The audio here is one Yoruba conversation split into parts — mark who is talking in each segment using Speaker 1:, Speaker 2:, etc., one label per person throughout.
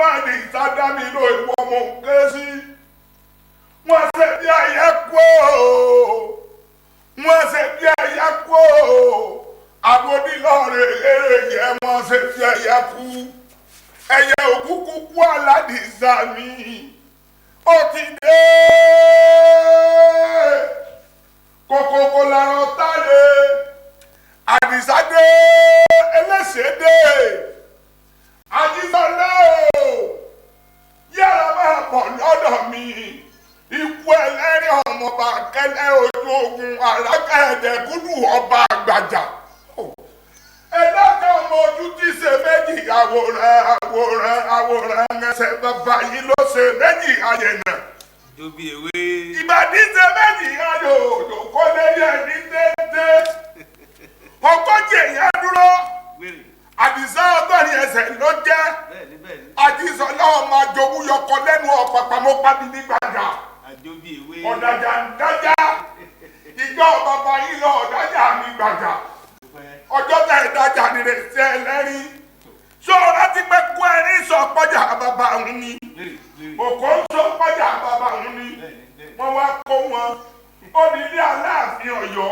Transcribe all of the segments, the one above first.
Speaker 1: máa ní ìsádàmì ló ìwọ mọ̀ ké sí. Wọ́n ṣe bí ẹyẹ kú wọ́n ṣe bí ẹyẹ kú àbòdìlọ́rẹ̀ eré yẹ wọ́n ṣe bí ẹyẹ kú. Ẹyẹ òkúkú kú aládìsá mi. Ó ti dé kòkòkò làrọ̀ tálé àdìsá dé ẹlẹ́sẹ̀ dé àdìsọ́lá o yára máa bọ̀ lọ́dọ̀ mi ikú ẹlẹ́rìí ọmọọba kẹlẹ́ ojú ogun àràkàẹ̀dẹ̀kúdù ọba àgbàjà ẹlẹ́kẹ̀ ọmọ ojú tí ṣe méjì àwòrán ẹsẹ̀ bàbá yìí ló ṣe méjì àyẹ̀nà. Ìbàdí ṣe méjì ayò òjòkó lẹ́yẹ ní dédé ogójì èèyàn dúró àdìsá ọgọ́rin ẹsẹ̀ ló jẹ́ àdìsọ́lá ọmọ àjòwú yọkọ lẹ́nu ọ̀pàpàmọ́pàbí ní gbàgbà ọ̀dàjà ń dájà ìjọ bàbá yìí lọ ọ̀dàjà mi gbàgbà ọjọ́ tẹ̀ ìdájà nìrètí ẹlẹ́rìí sọ láti pẹ́ kú ẹni sọ pọ́jà bàbá òun ni òkò ń sọ pọ́jà bàbá òun ni wọ́n wá kó wọn ó ní ilé Aláàfin Ọ̀yọ́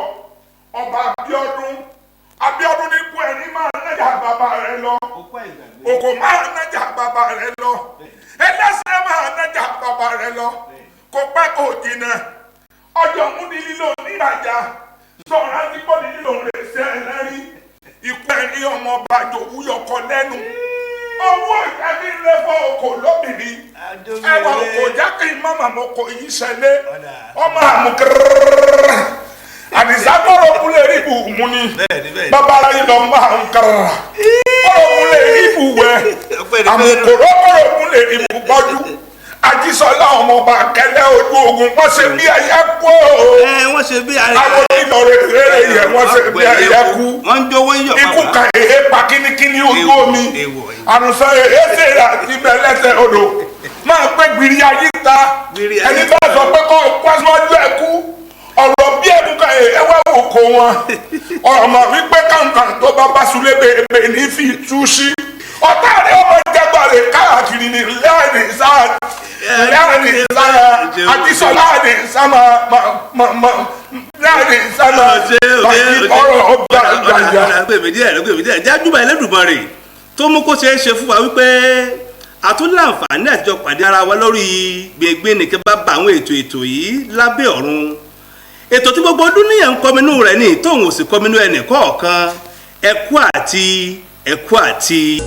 Speaker 1: ọba Abíọ́dún ní kú ẹni máa nájà bàbá rẹ lọ òkò máa nájà bàbá rẹ lọ ẹlẹ́sẹ̀ máa nájà bàbá rẹ lọ kò pẹ́ kò jìnnà ọjọ́ mú ní lílo nírajà sọ̀rọ̀ àti pọ́ ní lílo rẹ̀ ṣe ẹlẹ́rìí ikú ẹni ọmọ ọba àjòwú yọkọ lẹ́nu owó ìdájí lé fọ okò lóbìnrin ẹwà okò jákè mọ́mà mọ́ kò yí ṣẹlẹ̀ ọmọ àmukẹ́rẹ́rẹ́ àdìsá kọ́rọ̀ kúlẹ̀ ríbu mú ni bàbá yìí lọ máa ń kàrà kọ́rọ̀ kúlẹ̀ ríbu wẹ̀ àmukọ̀rọ̀ kọ́rọ̀ kúlẹ̀ ríbu gbọ́jú àjísọ́lá ọmọọba kẹlẹ́ ojú ogun wọ́n ṣe bí ẹyẹ kú
Speaker 2: wọ́n ṣe bí ẹyẹ
Speaker 1: àwọn ìlọrin rere yẹ wọ́n ṣe bí ẹyẹ kú ikú kan èyí pa kínníkínní ojú omi àrùnsọ èyí ṣe àti bẹ́lẹ́sẹ̀ odò máa pẹ́ gbìrì ayé ta ẹni bá sọ pé kọ́ pásíwájú ẹ kú ọ̀rọ̀ bí ẹ̀mú kan èyí wá wò kó wọn ọmọ wípé kàǹkàn tó bá bá sulé bèbè ní fi tú sí ọ̀tá rẹ̀ ọmọ ìjàgbá rẹ̀ káàkiri ní lẹ́yìn sáà àdìsọ́lá ní sáma ní sáma ọ̀rọ̀ ọgbà ìgbàjà.
Speaker 2: lọ́gbẹ̀mídìí jájúbà Ẹlẹ́dùmarè tó mú kó ṣeé ṣe fún wa wípé a tún láǹfààní àtijọ́ pàdé ara wa lórí gbèngbè nìkan bá bá àwọn ètò yìí lábẹ́ ọ̀run ètò tí gbogbo ọdún níyàn ń kọminú rẹ̀ ní tóun ò sì kọminú ẹnì kọ̀ọ̀kan ẹkú àti.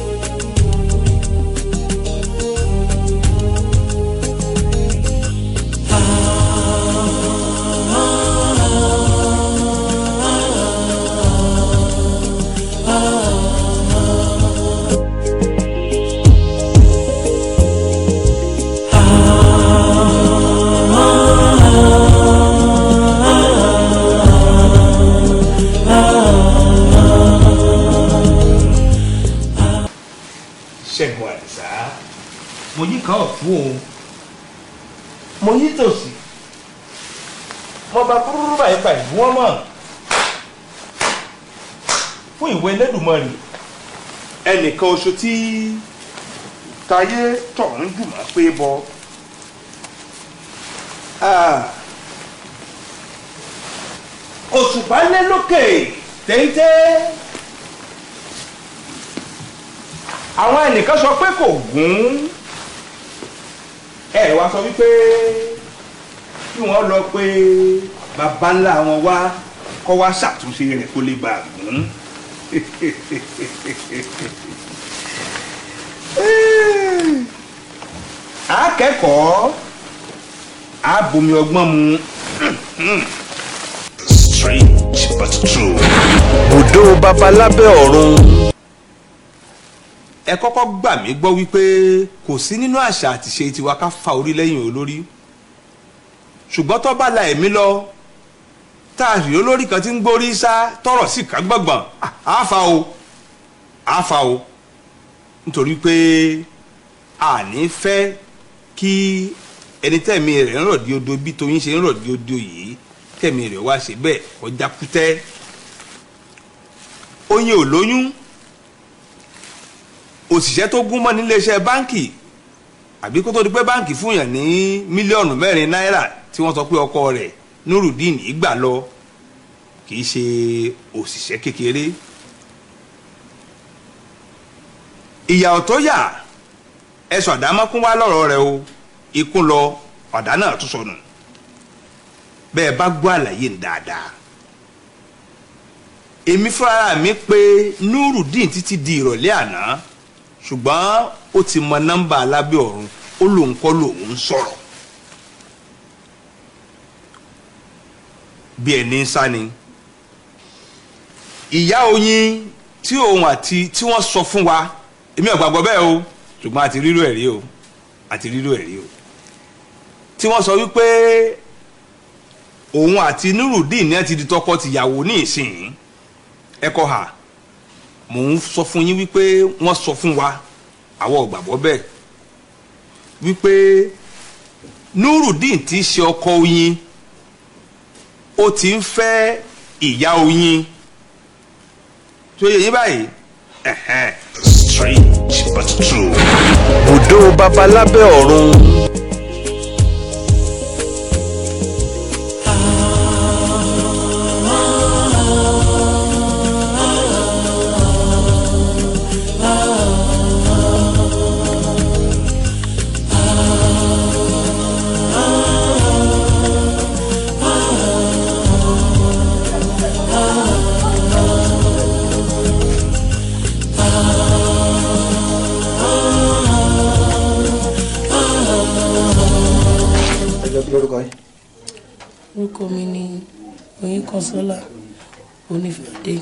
Speaker 2: Ṣẹ́gun Àdìsá mo yí ká ọ̀tún o mo yí tòsì mo bá kúrúrú báyìí pa ìlú wọn mọ̀ fún ìwé Ẹlẹ́dùmarè ẹnìkan oṣù tí táyé tọ̀hún jùmọ̀ pé bọ òṣùpá lé lókè téńté. Àwọn ẹnìkan sọ pé kò gún ẹ wá sọ wípé kí wọ́n lọ pé bàbá ńlá wọn wá kọ́ wá ṣàtúnṣe rẹ̀ kó lè bàa gún. Akẹ́kọ̀ọ́ abomi ọgbọ́n mu. Strange but true. Bùdó babalábẹ́ ọ̀run. Ẹ kọ́kọ́ gbà mí gbọ́ wípé kò sí nínú àṣà àti ṣe tiwa ká fa orí lẹ́yìn olórí ṣùgbọ́n tó bá la ẹ̀mí lọ tá a rí olórí kan tí ń gbórí sá tọrọ sí ká gbọ̀ngbọ̀n àáfà o nítorí pé a ní fẹ́ kí ẹni tẹ̀mí rẹ̀ ń rọ̀ di odo bí Tóyìn ṣe ń rọ̀ di odo yìí tẹ̀mí rẹ̀ wá ṣe bẹ́ẹ̀ kọjá kútẹ́ oyin ò lóyún òṣìṣẹ́ tó gún mọ́ níléeṣẹ́ báńkì àbí kó tó di pé báǹkì fún yàn ní mílíọ̀nù 4 náírà tí wọ́n sọ pé ọkọ rẹ̀ Nurudeen ìgbà lọ kì í ṣe òṣìṣẹ́ kékeré. ìyà ọ̀tọ̀ yà ẹ̀sùn àdámọ́kún wá lọ́rọ̀ rẹ̀ o ikú lọ ọ̀dà náà tún sọnù bẹ́ẹ̀ bá gbọ́ àlàyé dáadáa. èmi fúnra mi pé Nurudeen títí di ìrọ̀lẹ́ àná ṣùgbọ́n ó ti mọ nọ́mbà alábẹ́ ọ̀run ó lòun kọ́ lòun ń sọ̀rọ̀ bí ẹni ń sá ni. ìyá oyin tí òun àti tí wọ́n sọ fún wa èmi ò gbàgbọ́ bẹ́ẹ̀ o ṣùgbọ́n àti rírò ẹ̀rí o àti rírò ẹ̀rí o tí wọ́n sọ wípé òun àti Nurudeen ní ẹ ti di tọkọ tìyàwó ní ìsìn ẹ̀kọ́ ha mò ń sọ fún yín wípé wọ́n sọ fún wa àwọn ò gbàgbọ́ bẹ́ẹ̀ wípé Nurudeen tí í ṣe ọkọ oyin ó ti ń fẹ́ ìyá oyin tó yẹ yín báyìí. Strange but true. Bùdó babalábẹ́ ọ̀run.
Speaker 3: Orúkọ mi ni Oyinkanṣọ́lá Onífádé.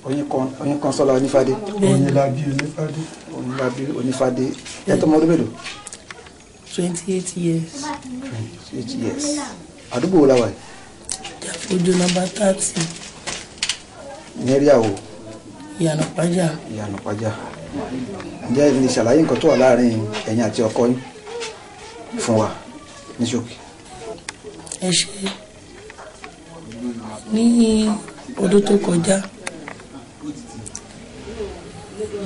Speaker 4: Oyinkanṣọ́lá Onífádé. Oyinlábí Onífádé. Ẹ tọ́mọ ọdún mélòó?
Speaker 3: 28 years.
Speaker 4: 28 years. Àdúgbò wo la wà yìí?
Speaker 3: Jàfojú nọ́mbà 30.
Speaker 4: Ní ẹ́ríà wo?
Speaker 3: Ìyànà Pájà.
Speaker 4: Ìyànà Pájà. Ǹjẹ́ ìrìn ìṣàlàyé nǹkan tó wà láàrin ẹ̀yin àti ọkọ yín fún wa ní ṣókí?
Speaker 3: Ẹ ṣe ní ọdún tó kọjá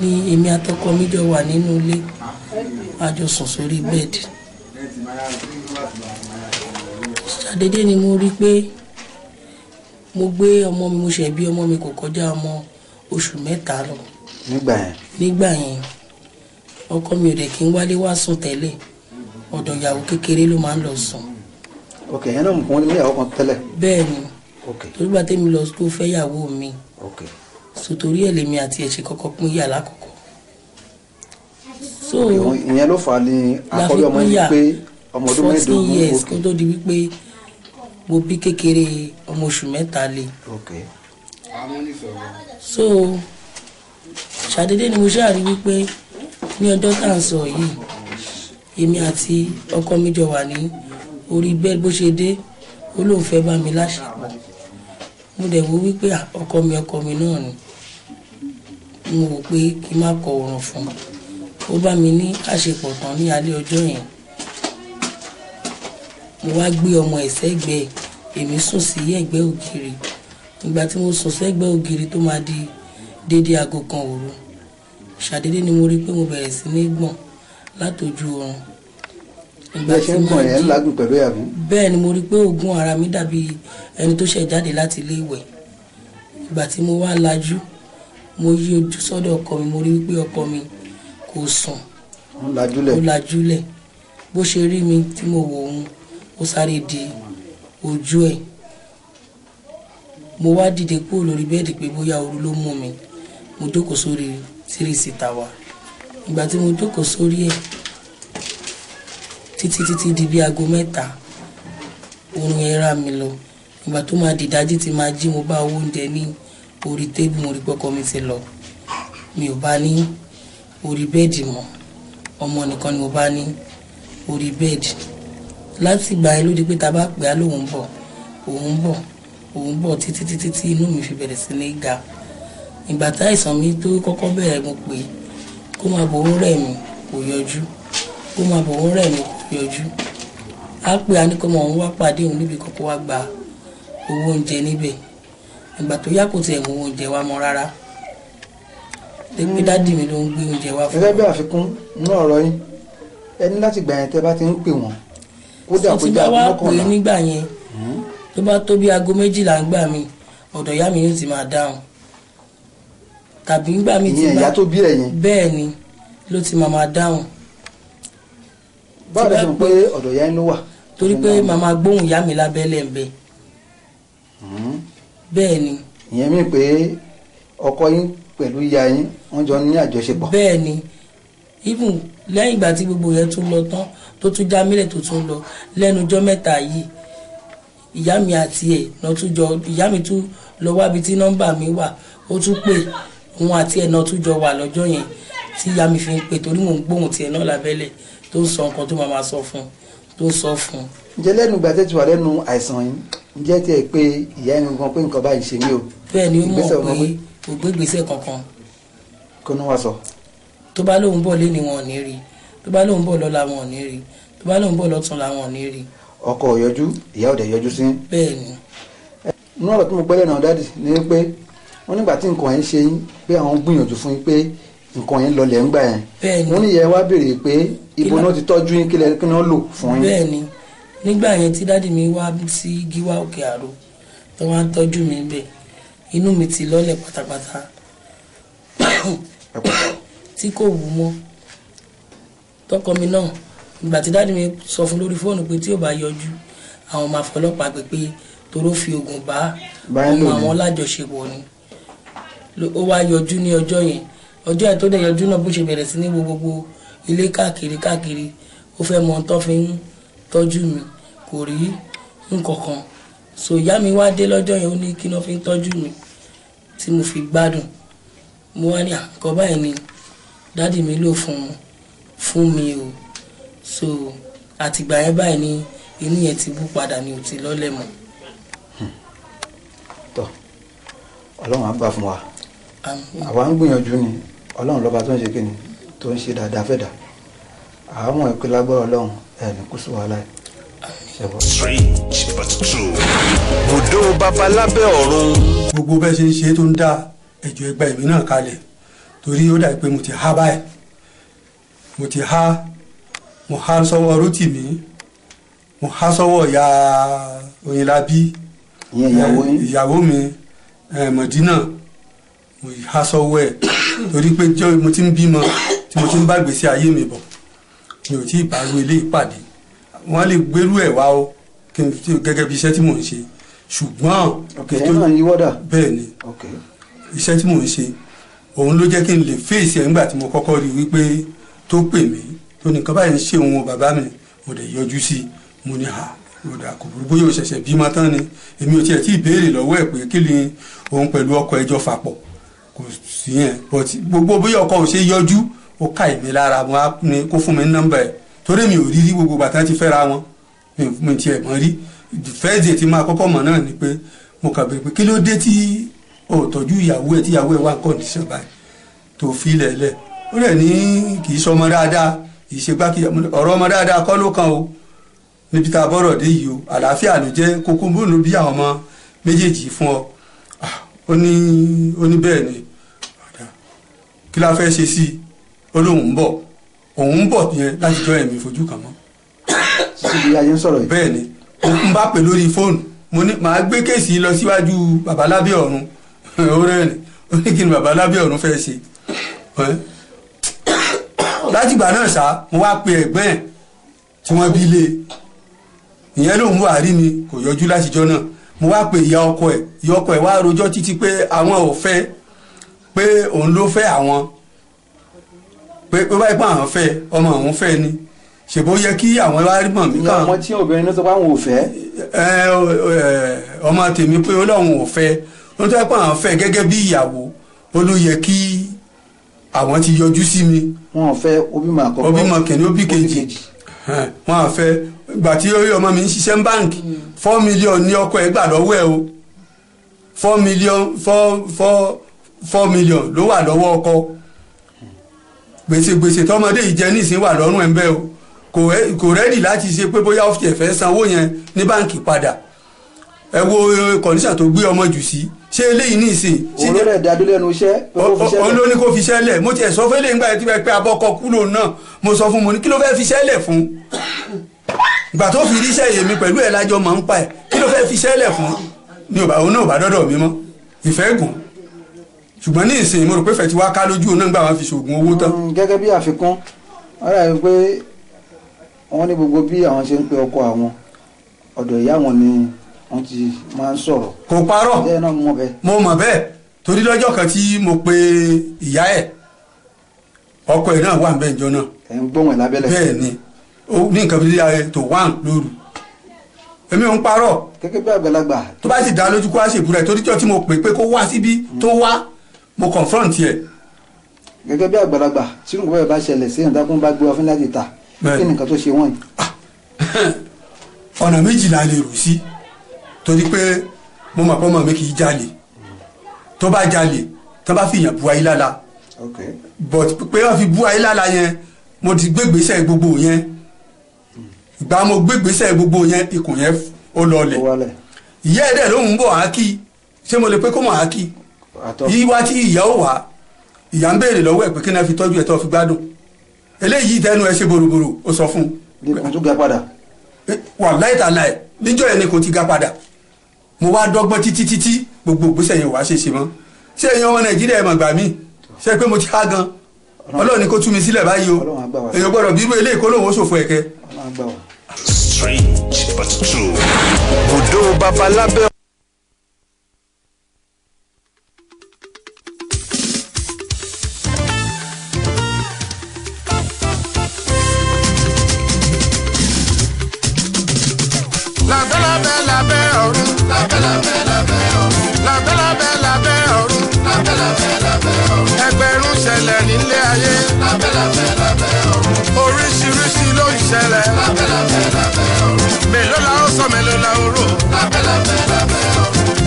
Speaker 3: ni èmi àtọkọ mi jọ wà nínú ilé a jọ sùn sórí bẹ́ẹ̀dì. Ṣàdédé ni mo rí pé mo gbé ọmọ mi, mo ṣẹ̀ bí ọmọ mi kò kọjá ọmọ oṣù 3 lọ. Nígbà yẹn ọkọ mi ò dẹ̀ kí n wálé wá sùn tẹ́lẹ̀, ọ̀dọ̀ ìyàwó kékeré ló máa ń lọ sùn.
Speaker 4: Ok, yẹn náà mọ̀ ní ìyàwó kan tẹ́lẹ̀.
Speaker 3: Bẹ́ẹ̀ ni torí gbà tẹ́mi lọ tó fẹ́ ìyàwó mi so torí ẹ̀ lèmi àti ẹ̀ ṣe kọ́kọ́ pín yà lákọ̀ọ́kọ́. So
Speaker 4: ìyẹn ló fà á ní àkọ́bí ọmọ yìí pé ọmọ ọdún
Speaker 3: 14 years kó tó di wípé mo bí kékeré ọmọ oṣù 3 lé. So ṣàdédé ni mo ṣáàrí wípé ní ọjọ́ tá à ń sọ yìí èmi àti ọkọ mi jọ wà ní orí bẹ́ẹ̀ bó ṣe dé ó lóun fẹ́ bá mi láṣepọ̀. Mo dẹ̀ wo wípé ọkọ mi náà ni mo wò pé kí n má kọ oorun fún un. Ó bá mi ní àṣepọ̀ tán ní alẹ́ ọjọ́ yẹn. Mo wá gbé ọmọ ẹ̀ sẹ́gbẹ̀ẹ́, èmi sùn sí ẹ̀gbẹ́ ògiri. Ìgbà tí mo sùn sẹ́gbẹ̀ẹ́ ògiri tó máa di dédé aago 1 òru ṣàdédé ni mo rí pé mo bẹ̀rẹ̀ sí ní gbọ̀n látojú oorun.
Speaker 4: Ìgbà tí mo ẹ̀ ń lágùn pẹ̀lú ẹ̀bùn.
Speaker 3: Bẹ́ẹ̀ ni mo rí pé oògùn ara mi dàbí ẹni tó ṣẹ̀ jáde láti ilé ìwẹ̀. Ìgbà tí mo wá lajú mo yí ojú sọ́dọ̀ ọkọ mi, mo rí pé ọkọ mi kò sùn, ó lajúlẹ̀. Bó ṣe rí mi tí mo wò òun ó sáré di ojú ẹ̀. Mo wá dìde kúrò lórí bẹ́ẹ̀dì pé bóyá ooru ló mú mi, mo jókòó sórí 3-seater wa. Ìgbà tí mo jókòó sórí ẹ̀ títí di bí aago 3 oorun yẹn rà mí lọ. Ìgbà tó máa dìdájí tí máa jí mo bá owó oúnjẹ ní orí tébù, mo rí pé ọkọ mi ti lọ. Mi ò bá ní orí bẹ́ẹ̀dì mọ́, ọmọ nìkan ni mo bá ní orí bẹ́ẹ̀dì. Láti ìgbà yẹn ló di pé tá bá pè á lóun bọ̀ títí inú mi fi bẹ̀rẹ̀ sí ní ga. Ìgbà tá àìsàn mi tó kọ́kọ́ bẹ̀rẹ̀ mo pé kó máa bọ̀ ń rẹ̀ mí kò yọjú, kó máa bọ̀ ń rẹ̀ mí kò yọjú. Á pè á ní kó mọ̀ òun wá pàdé òun níbi kọ́kọ́ wá gba owó oúnjẹ níbẹ̀. Ìgbà tó yá kò tiẹ̀ mú oúnjẹ wá mọ́ rárá. Pé dádì mi ló ń gbé oúnjẹ wá fún mi.
Speaker 4: Gẹ́gẹ́ bí àfikún nínú ọ̀rọ̀ yín ẹni láti gbà yẹn tẹ́ bá ti ń pè wọ́n kódà
Speaker 3: tí bá wá pè é nígbà yẹn tó bá tó bí aago 12 ń gbà mí ọ̀dọ̀ ìyá mi yóò ti máa dáhùn tàbí ń gbà mí ti bá
Speaker 4: ìyẹn ìyá tó bí ẹ̀yin
Speaker 3: bẹ́ẹ̀ ni ló ti máa dáhùn.
Speaker 4: báwo lẹ sọ pé ọ̀dọ̀ ìyá yín ló wà.
Speaker 3: torí pé màmá gbóhùn ìyá mi lábẹ́lẹ̀ ń bẹ bẹ́ẹ̀ ni.
Speaker 4: ìyẹn mi pé ọkọ yín pẹ̀lú ìyá yín wọ́n jọ ní àjọṣepọ̀.
Speaker 3: bẹ́ẹ̀ ni even lẹ́yìn ìgbà tí gbogbo yẹn tún lọ tán tó tún já mílẹ̀ tó tún lọ lẹ́nu ọjọ́ mẹ́ta yìí ìyá mi àti ẹ̀ náà tún jọ ìyá mi tún lọ wábi tí nọ́mbà mi wà ó tún pè òun àti ẹ̀ náà tún jọ wà lọ́jọ́ yẹn tí ìyá mi fi ń pè torí mò ń gbóhùn tiẹ̀ náà lábẹ́lẹ̀ tó ń sọ nǹkan tó máa sọ fún tó ń sọ fún.
Speaker 4: ǹjẹ́ lẹ́nu ìgbà tẹ́ ti wà lẹ́nu àìsàn yìí ǹjẹ́ tí ẹ pé ìyá ẹni gan pé nǹkan báyìí ṣe mí o.
Speaker 3: bẹ́ẹ̀ ni ó mọ̀ pé kò gbé ìgbésẹ̀ kankan.
Speaker 4: kó ní wá sọ.
Speaker 3: tó bá lóun bọ̀ lé ni wọn ò ní rí tó bá lóun bọ̀ lọ́la wọn ò ní rí tó bá lóun bọ̀ lọ́tún làwọn ò ní rí.
Speaker 4: ọkọ ò yọjú ìyá ò dẹ̀ yọjú sí.
Speaker 3: bẹ́ẹ̀ ni.
Speaker 4: inú ọ̀rọ̀ tí mo gbẹ́lẹ̀ náà dádì ni pé wọ́n nígbà tí nǹkan yẹn ṣe yín pé àwọn gbìyànjú fún yín pé nǹkan yẹn lọlẹ̀ ńgbà yẹn.
Speaker 3: bẹ́ẹ̀ ni.
Speaker 4: wọ́n ní ìyá wa béèrè pé ibo náà ti tọ́jú yín kí náà lò fún yín.
Speaker 3: bẹ́ẹ̀ ni nígbà yẹn tí dádì mi wá sí Gíwá Òkè Àrò tó wá ń tọ́jú mi bẹ́ẹ̀ inú mi ti lọ́lẹ̀ pátápátá tí kò wú mọ́ tọkọ mi náà ìgbà tí dádì mi sọ fún lórí fóònù pé tí ò bá yọjú àwọn máa fọlọ́pàá pé pé toró fi oògùn bá ọmọ àwọn lájọṣepọ̀ ni ó wá yọjú ní ọjọ́ yẹn tó dẹ̀ yọjú náà bó ṣe bẹ̀rẹ̀ sí ní gbogbo ilé káàkiri ó fẹ́ mọ tó fi ń tọ́jú mi kò rí nǹkankan so ìyá mi wá dé lọ́jọ́ yẹn ó ní kí wọ́n fi ń tọ́jú mi tí mo fi gbádùn mo wá ní àkọ́ báyìí ni dádì mi lò fún mi o so àtìgbà yẹn báyìí ni inú yẹn ti bú padà ni ò ti lọ́lẹ̀ mọ́.
Speaker 4: tọ́ ọlọ́run á gbà fún wa àwa ń gbìyànjú ni ọlọ́run lọ́ba tó ń ṣe kíni tó ń ṣe dáadáa fẹ́ dà àwọn ọmọ ìpínlẹ̀ agbára ọlọ́run ẹ̀ ní kú sí wàhálà ẹ̀.
Speaker 5: Strange but true. Bùdó babalábẹ́ ọ̀run.
Speaker 6: gbogbo bẹ́ẹ̀ ṣe ń ṣe tó ń dá ẹjọ́ ẹgbẹ́ ìmí náà kalẹ̀ torí ó dà pé mo ti há báyìí mo há sọ́wọ́ Rótìmí mo há sọ́wọ́ ìyá Oyinlábí ìyàwó mi Mọ̀dínà mo há sọ́wọ́ ẹ̀ torí pé mo ti ń bímọ tí mo ti ń bá gbèsè ayé mi bọ̀ mi ò tí ì bá ru ilé ìpàdé wọ́n lè gbérú ẹ̀ wá o gẹ́gẹ́ bí iṣẹ́ tí mò ń ṣe ṣùgbọ́n bẹ́ẹ̀ ni iṣẹ́ tí mò ń ṣe òun ló jẹ́ kí n lè fèsì ẹ̀ ńgbà tí mo kọ́kọ́ rí wípé tó pè mí tó nìkan báyìí ń ṣe òun bàbá mi mo dẹ̀ yọjú sí mo ní mo dà kò burú bóyá o ṣẹ̀ṣẹ̀ bímọ tán ni èmi ò tiẹ̀ tí ì béèrè lọ́wọ́ ẹ̀ pé kí ni òun pẹ̀lú ọkọ ẹjọ́ fapọ̀ kò sí yẹn gbogbo bóyá ọkọ ò ṣe yọjú ó ká èmi lára mo á ní kó fún mi ní nọ́mbà ẹ̀ torí mi ò rí rí gbogbo bàtà ti fẹ́ra wọn mi tiẹ̀ mọ̀ rí fẹ́ẹ̀dì tí máa kọ́kọ́ mọ̀ náà ni pé mo kà bẹ̀rẹ̀ pé kí ló dé tí o tọ́jú ìyàwó ẹ̀ tí ìyàwó ẹ̀ wà ní kọ́ndíṣọ̀n báyìí tó fi lẹ̀lẹ̀ ó rẹ̀ ní kì í sọmọ dáadáa kì í ṣe gbá kí ọ̀rọ̀ ọmọ dáadáa kọ́ ló kan o níbi tá a bọ́rọ̀ dé yìí o àlàáfíà ló jẹ́ kókó bóun bí àwọn ọmọ méjèèjì fún ọ ó ní bẹ́ẹ̀ ni kí la fẹ́ ṣe sí i ó lóun ń bọ̀ òun ń bọ̀ yẹn láti jọ ẹ̀mí fojú kan mọ́.
Speaker 4: síbi ayé ń sọ̀rọ̀ yìí.
Speaker 6: bẹ́ẹ̀ ni n bá pè lórí fóònù mo ní màá gbé kéèsì lọ síwájú babalábẹ́ ọ̀run ó rẹ́rìn ó ní kí ni babalábẹ́ ọ̀run fẹ́ ṣe. látìgbà náà sá mo wá pe ẹ̀gbọ́n ẹ̀ tí wọ́n bí lé ìyẹn lòun wà rí mi kò yọjú látijọ́ náà mo wá pe ìyá ọkọ ẹ̀ wá rojọ́ títí pé àwọn ò fẹ́ pé òun ló fẹ́ àwọn pé báyìí pé àwọn fẹ́ ọmọ àwọn fẹ́ ni ṣèbó yẹ kí àwọn wá rí mọ̀ mí kàn.
Speaker 4: ọmọ tí obìnrin ló sọ pé àwọn ò fẹ́.
Speaker 6: ọmọ tèmi pé Ọlọ́run ò fẹ́ ó ń tẹ́ pé àwọn fẹ́ gẹ́gẹ́ bí ìyàwó ó ló yẹ kí àwọn ti yọjú sí mi.
Speaker 4: wọn ò fẹ́ obìmọ̀ àkọ́kọ́
Speaker 6: obìmọ̀ kìíní ó bí kejì wọn à fẹ́ ìgbà tí ọmọ mi ń ṣiṣẹ́ ń báǹkì 4 million ní ọkọ ẹ̀ gbà lọ́wọ́ ẹ̀ o 4 million ló wà lọ́wọ́ ọkọ gbèsè tọmọdé yìí jẹ nísìnyí wà lọ́rùn ẹ̀ ń bẹ́ o kò rẹ́dì láti ṣe pé bóyá ó fi ẹ̀fẹ́ sanwó yẹn ní báǹkì padà ẹ wo kọ̀níṣà tó gbé ọmọ jù sí ṣé eléyìí ní ìsìn.
Speaker 4: olórí ẹ̀dá dúró lẹ́nu iṣẹ́.
Speaker 6: olórí kò fi iṣẹ́ lẹ̀ mo tiẹ̀ sọ fẹ́lẹ̀ nígbà tí wọ́n pẹ́ abọ́kọ kúlò náà mo sọ fún mo ní kí ló fẹ́ fi iṣẹ́ lẹ̀ fún. ìgbà tó fi ríṣẹ́ yèmí pẹ̀lú ẹ̀ lájọ máa ń pa ẹ̀ kí ló fẹ́ fi iṣẹ́ lẹ̀ fún ni òun náà ò bá dọ́dọ̀ mi mọ́ ìfẹ́ gùn ṣùgbọ́n ní ìsìn mo rò pé fẹ̀ tí wàá ká lójú òun náà gbà wọn fi ṣoògùn owó tán.
Speaker 4: gẹ́gẹ́ bí àfikún ọ̀rẹ́ rẹ̀ pé wọ́n ní gbogbo bí àwọn ṣe ń pe ọkọ àwọn ọ̀dọ̀ ìyá wọn ni wọ́n ti máa ń sọ̀rọ̀.
Speaker 6: kò parọ́
Speaker 4: bẹ́ẹ̀ náà mo mọ̀ bẹ́ẹ̀.
Speaker 6: mo mọ̀ bẹ́ẹ̀ torí lọ́jọ́ kan tí mo pe ìyá ẹ̀ ọkọ ẹ̀ náà wà ń bẹ́ẹ̀ jọ náà.
Speaker 4: ẹ̀ ń gbóhùn ẹ̀ lábẹ́lẹ̀.
Speaker 6: bẹ́ẹ̀ ni ní nǹkan bíi tó wà lóru èmi ò ń parọ́.
Speaker 4: gẹ́gẹ́ bí àgbàlagbà.
Speaker 6: tó bá sì dá lójú kó wá ṣèbúrẹ́ torí tí mo pè pé kó wá síbí tó wá mo confront ẹ̀.
Speaker 4: gẹ́gẹ́ bí àgbàlagbà tí nǹkan bẹ́ẹ̀ bá ṣẹlẹ̀ sí ìyàndákùn bá gbé ọ fún láti ta kí ni nǹkan tó ṣe wọ́n yìí.
Speaker 6: ọ̀nà méjì la lè rò sí torí pé mo mọ̀ pé ọmọ mi kì í jalè tó bá jalè tó bá fi yàn bu ayé lála but pé wọ́n fi bu ayé lála yẹn mo ti gbégbèsè gbogbo yẹn ìgbà mo gbégbèsè gbogbo yẹn ikùn yẹn ó lọlẹ̀ ìyá ẹ̀dẹ̀ ló ń bọ̀ ákì ṣé mo lè pé kó mọ̀ ákì yíwá tí ìyá ó wà ìyá ń béèrè lọ́wọ́ ẹ̀ pé kí náà fi tọ́jú ẹ̀ tó fi gbádùn eléyìí tẹnu ẹ ṣe boroboro ó sọ fún un.
Speaker 4: kò tún ga padà.
Speaker 6: wà láìtàláì níjọ́ yẹn ni kò ti ga padà mo wá dọ́gbọ́n títí gbogbo ìgbésẹ̀ yẹn wàá ṣe ṣe mọ́ ṣé èèyàn ọmọ nàìjíríà ẹ̀ mọ̀ gbà mí ṣé pé mo ti há gan ọlọ́run ni kó tú mi sílẹ̀ báyìí o èèyàn gbọ́dọ̀ bírú eléyìí kó lóun ó ṣòfò ẹ̀kẹ́.
Speaker 5: Strange but true. Bùdó babalábẹ́.
Speaker 7: Ẹgbẹ̀rún ṣẹlẹ̀ nílé ayé. Oríṣiríṣi ló ń ṣẹlẹ̀. Mélòó la ó sọ, mélòó la ó rò.